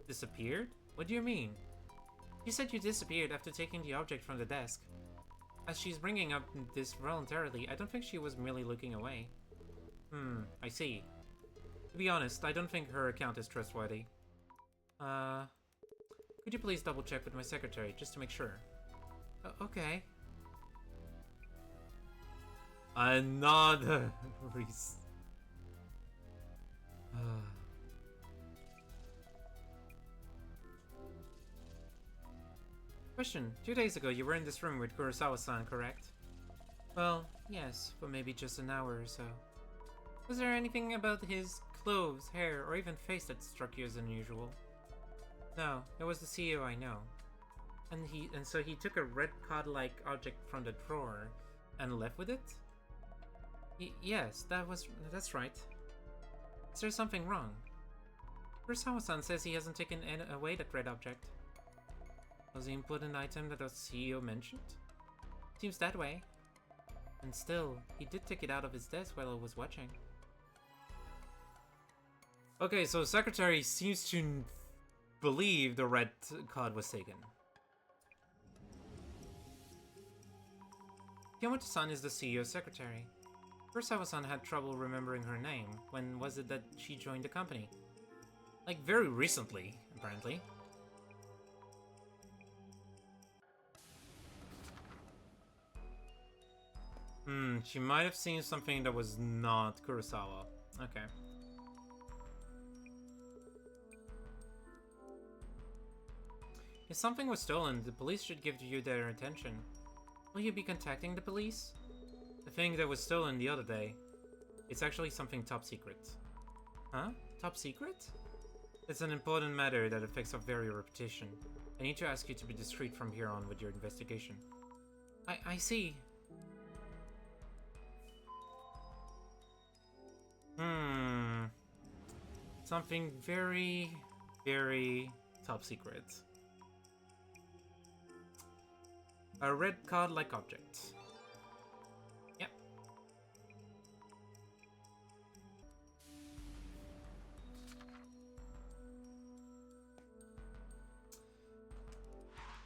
S1: Disappeared? What do you mean? You said you disappeared after taking the object from the desk. As she's bringing up this voluntarily, I don't think she was merely looking away. I see. To be honest, I don't think her account is trustworthy. Could you please double check with my secretary, just to make sure? Okay. Another reason. Question. 2 days ago, you were in this room with Kurosawa-san, correct? Well, yes, for maybe just an hour or so. Was there anything about his clothes, hair, or even face that struck you as unusual? No, it was the CEO I know. And so he took a red cod-like object from the drawer and left with it? Yes, that's right. Is there something wrong? Kurosawa-san says he hasn't taken away that red object. Was the important item that the CEO mentioned? Seems that way. And still, he did take it out of his desk while I was watching. Okay, so Secretary seems to believe the red card was taken. Kiyomoto-san is the CEO's secretary. Kurosawa-san had trouble remembering her name. When was it that she joined the company? Like, very recently, apparently. She might have seen something that was not Kurosawa. Okay. If something was stolen, the police should give you their attention. Will you be contacting the police? The thing that was stolen the other day. It's actually something top secret. Huh? Top secret? It's an important matter that affects our very reputation. I need to ask you to be discreet from here on with your investigation. I see. Something very, very top secret. A red card-like object. Yep.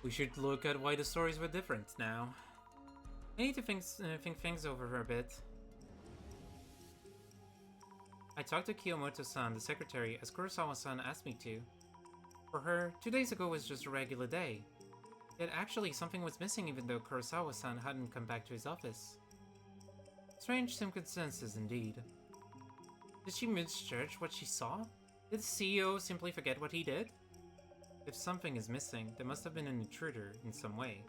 S1: We should look at why the stories were different now. I need to think things over for a bit. I talked to Kiyomoto-san, the secretary, as Kurosawa-san asked me to. For her, 2 days ago was just a regular day. Yet actually, something was missing even though Kurosawa-san hadn't come back to his office. Strange circumstances indeed. Did she misjudge what she saw? Did the CEO simply forget what he did? If something is missing, there must have been an intruder in some way.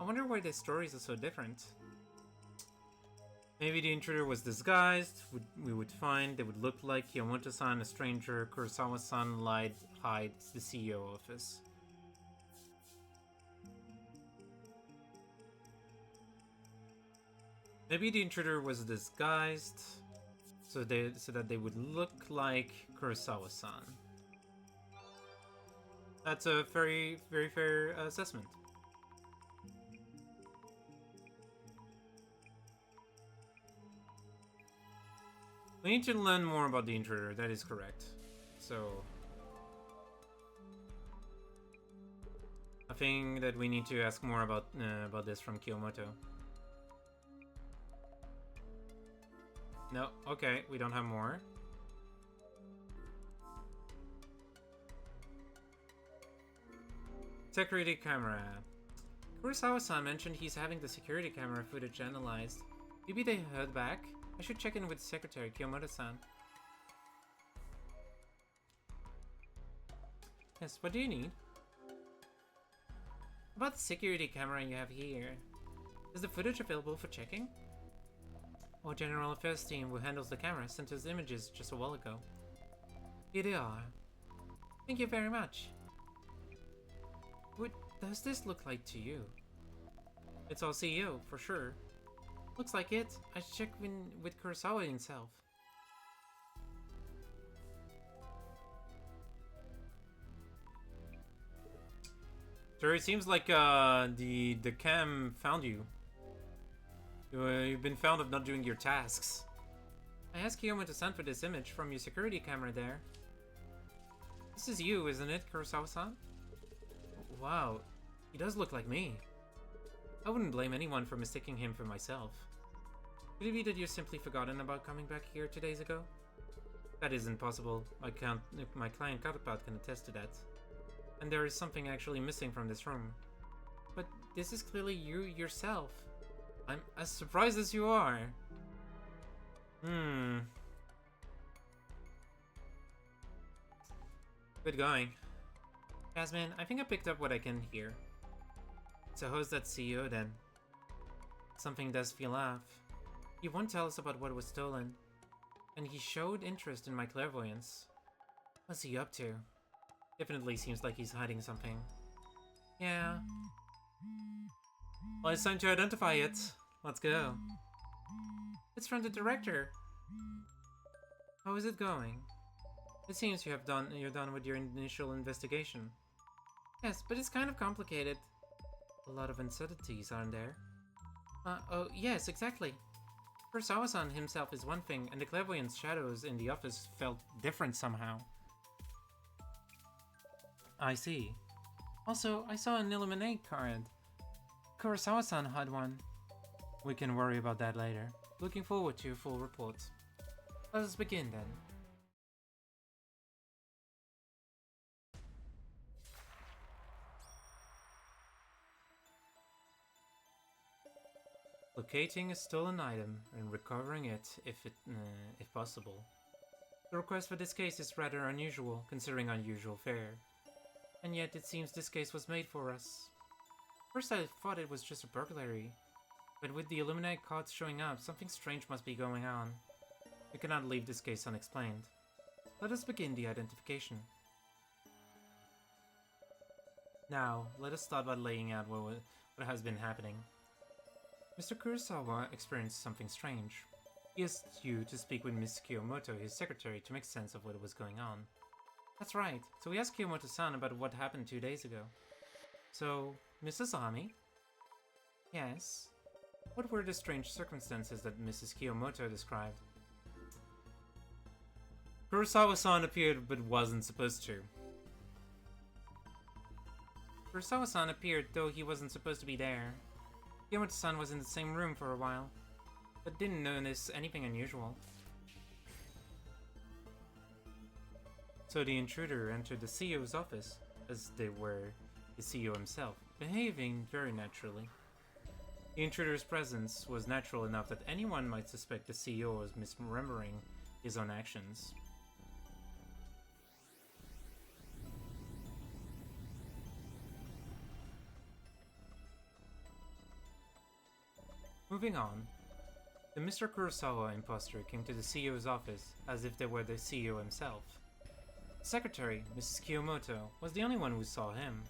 S1: I wonder why their stories are so different. Maybe the intruder was disguised, we would find they would look like Kiyomoto-san, a stranger, Kurosawa-san hides the CEO office. Maybe the intruder was disguised so that they would look like Kurosawa-san. That's a very, very fair assessment. We need to learn more about the intruder, that is correct. So I think that we need to ask more about this from Kiyomoto. No, okay, we don't have more. Security camera. Kurosawa-san mentioned he's having the security camera footage analyzed. Maybe they heard back? I should check in with the secretary, Kiyomoto-san. Yes, what do you need? About the security camera you have here. Is the footage available for checking? Our General Affairs team who handles the camera sent us images just a while ago. Here they are. Thank you very much. What does this look like to you? It's our CEO, for sure. Looks like it. I should check in with Kurosawa himself. Sure, it seems like the cam found you. You've been found of not doing your tasks. I asked Kiyomoto-san for this image from your security camera there. This is you, isn't it, Kurosawa-san? Wow, he does look like me. I wouldn't blame anyone for mistaking him for myself. Could it be that you've simply forgotten about coming back here 2 days ago? That isn't possible. My client counterpart can attest to that. And there is something actually missing from this room. But this is clearly you yourself. I'm as surprised as you are. Good going. Jasmine, I think I picked up what I can hear. So who's that CEO then? Something does feel off. He won't tell us about what was stolen. And he showed interest in my clairvoyance. What's he up to? Definitely seems like he's hiding something. Yeah. Well, it's time to identify it. Let's go. It's from the director. How is it going? It seems you're done with your initial investigation. Yes, but it's kind of complicated. A lot of uncertainties, aren't there? Oh, yes, exactly. Kurosawa-san himself is one thing, and the clairvoyance shadows in the office felt different somehow. I see. Also, I saw an Illuminate card. Kurosawa-san had one. We can worry about that later. Looking forward to your full report. Let us begin then. Locating a stolen item and recovering it if possible. The request for this case is rather unusual, considering unusual fare. And yet it seems this case was made for us. First I thought it was just a burglary, but with the Illuminati cards showing up, something strange must be going on. We cannot leave this case unexplained. Let us begin the identification. Now, let us start by laying out what has been happening. Mr. Kurosawa experienced something strange. He asked you to speak with Miss Kiyomoto, his secretary, to make sense of what was going on. That's right, so we asked Kiyomoto-san about what happened 2 days ago. So, Mrs. Ami? Yes? What were the strange circumstances that Mrs. Kiyomoto described? Kurosawa-san appeared but wasn't supposed to. Kurosawa-san appeared though he wasn't supposed to be there. Kiyomoto-san was in the same room for a while, but didn't notice anything unusual. So the intruder entered the CEO's office, as they were the CEO himself, behaving very naturally. The intruder's presence was natural enough that anyone might suspect the CEO was misremembering his own actions. Moving on, the Mr. Kurosawa imposter came to the CEO's office as if they were the CEO himself. The secretary, Mrs. Kiyomoto, was the only one who saw him.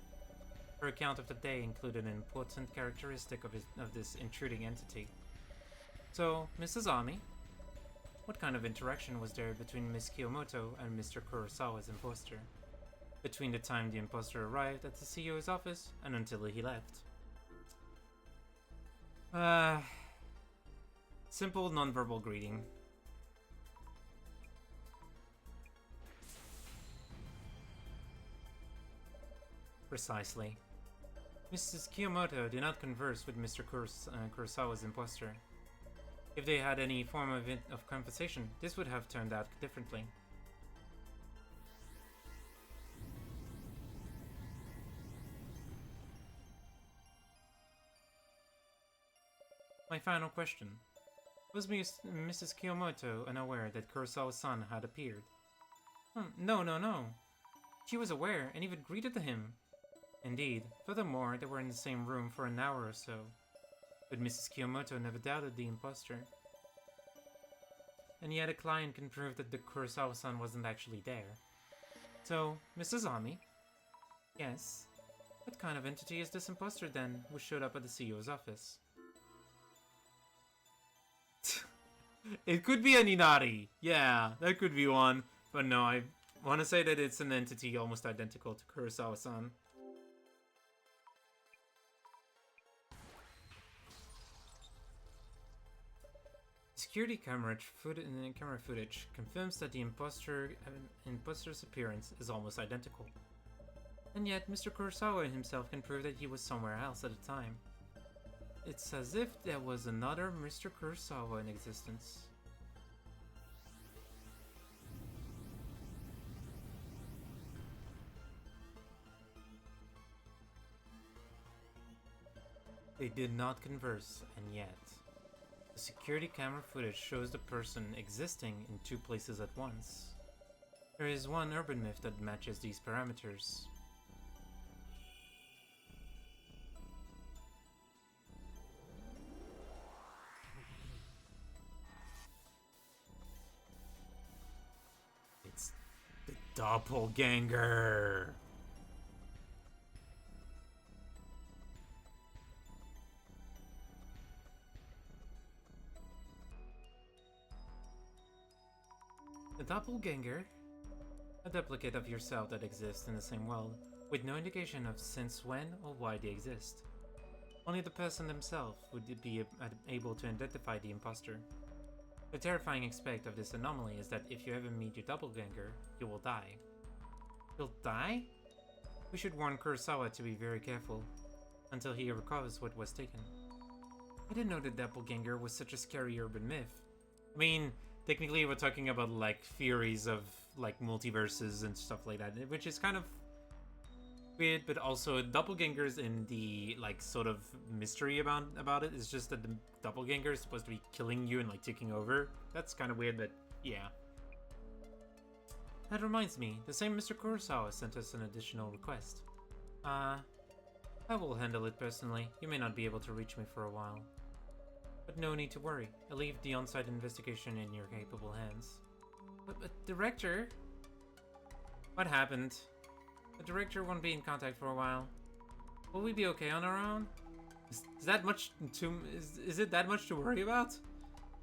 S1: Her account of the day included an important characteristic of this intruding entity. So, Mrs. Ami, what kind of interaction was there between Miss Kiyomoto and Mr. Kurosawa's imposter? Between the time the imposter arrived at the CEO's office and until he left? Simple nonverbal greeting. Precisely. Mrs. Kiyomoto did not converse with Mr. Kurosawa's imposter. If they had any form of conversation, this would have turned out differently. My final question. Was Mrs. Kiyomoto unaware that Kurosawa-san had appeared? No. She was aware and even greeted him. Indeed, furthermore, they were in the same room for an hour or so. But Mrs. Kiyomoto never doubted the imposter. And yet a client can prove that the Kurosawa-san wasn't actually there. So, Mrs. Ami? Yes? What kind of entity is this imposter then, who showed up at the CEO's office? It could be an Inari. Yeah, that could be one. But no, I want to say that it's an entity almost identical to Kurosawa-san. Security camera footage confirms that the imposter's appearance is almost identical. And yet, Mr. Kurosawa himself can prove that he was somewhere else at the time. It's as if there was another Mr. Kurosawa in existence. They did not converse, and yet the security camera footage shows the person existing in two places at once. There is one urban myth that matches these parameters. It's the doppelganger! The doppelganger? A duplicate of yourself that exists in the same world, with no indication of since when or why they exist. Only the person themselves would be able to identify the imposter. The terrifying aspect of this anomaly is that if you ever meet your doppelganger, you will die. You'll die? We should warn Kurosawa to be very careful, until he recovers what was taken. I didn't know the doppelganger was such a scary urban myth. I mean, technically we're talking about like theories of like multiverses and stuff like that, which is kind of weird, but also doppelgangers in the like sort of mystery about it is just that the doppelganger is supposed to be killing you and like taking over. That's kind of weird, but yeah. That reminds me, the same Mr. Kurosawa sent us an additional request. I will handle it personally. You may not be able to reach me for a while. But no need to worry. I'll leave the on-site investigation in your capable hands. But Director? What happened? The Director won't be in contact for a while. Will we be okay on our own? Is that much to... Is it that much to worry about?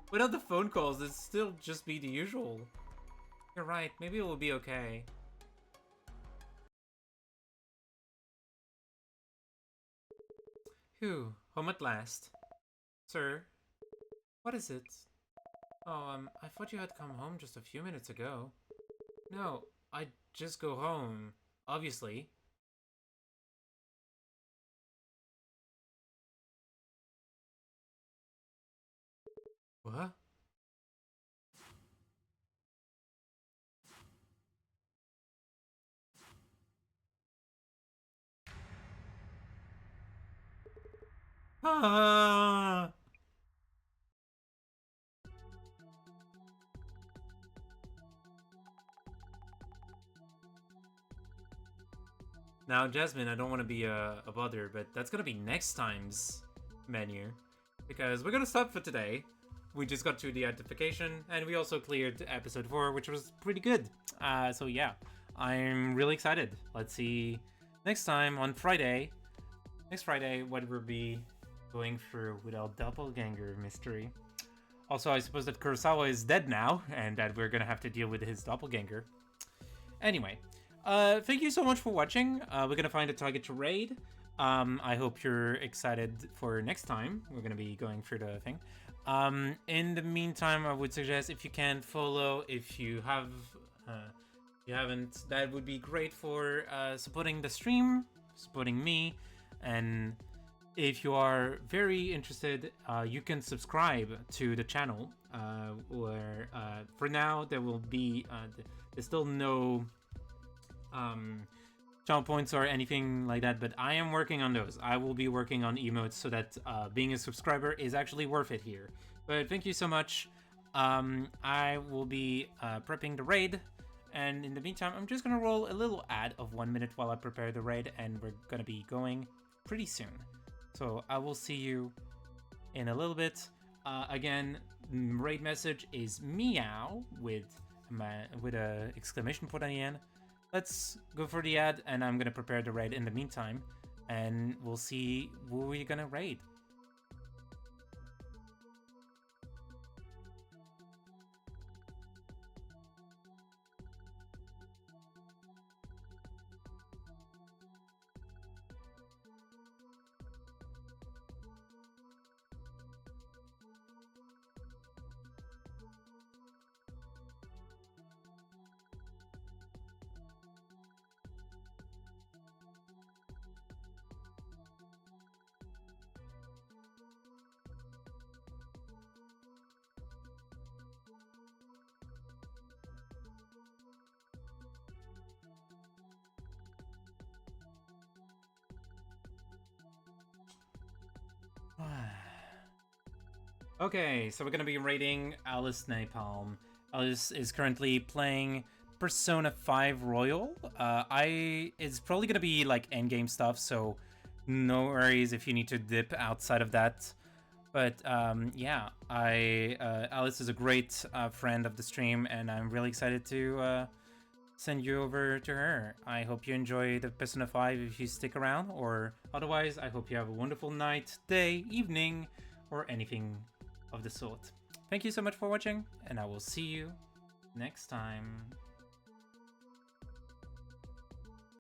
S1: Without the phone calls, it'd still just be the usual. You're right, maybe it will be okay. Phew, home at last. Sir, what is it? Oh, I thought you had come home just a few minutes ago. No, I'd just go home, obviously. What? Ah! Now, Jasmine, I don't want to be a bother, but that's gonna be next time's menu. Because we're gonna stop for today. We just got to the identification, and we also cleared episode 4, which was pretty good. So yeah, I'm really excited. Let's see next time on Friday. Next Friday, what we'll be going through with our doppelganger mystery. Also, I suppose that Kurosawa is dead now, and that we're gonna have to deal with his doppelganger. Anyway, thank you so much for watching. We're gonna find a target to raid. I hope you're excited for next time. We're gonna be going through the thing. In the meantime, I would suggest if you can follow, if you haven't, that would be great for supporting the stream, supporting me, and if you are very interested, you can subscribe to the channel. Where for now there will be there's still no channel points or anything like that, but I am working on those. I will be working on emotes so that being a subscriber is actually worth it here. But thank you so much. I will be prepping the raid, and in the meantime, I'm just gonna roll a little ad of 1 minute while I prepare the raid, and we're gonna be going pretty soon. So I will see you in a little bit. Again, raid message is meow with a exclamation point at the end. Let's go for the ad, and I'm gonna prepare the raid in the meantime, and we'll see who we're gonna raid. Okay, so we're gonna be raiding Alice Napalm. Alice is currently playing Persona 5 Royal. It's probably gonna be like endgame stuff, so no worries if you need to dip outside of that. But yeah, Alice is a great friend of the stream, and I'm really excited to send you over to her. I hope you enjoy the Persona 5 if you stick around, or otherwise, I hope you have a wonderful night, day, evening, or anything of the sort. Thank you so much for watching, and I will see you next time.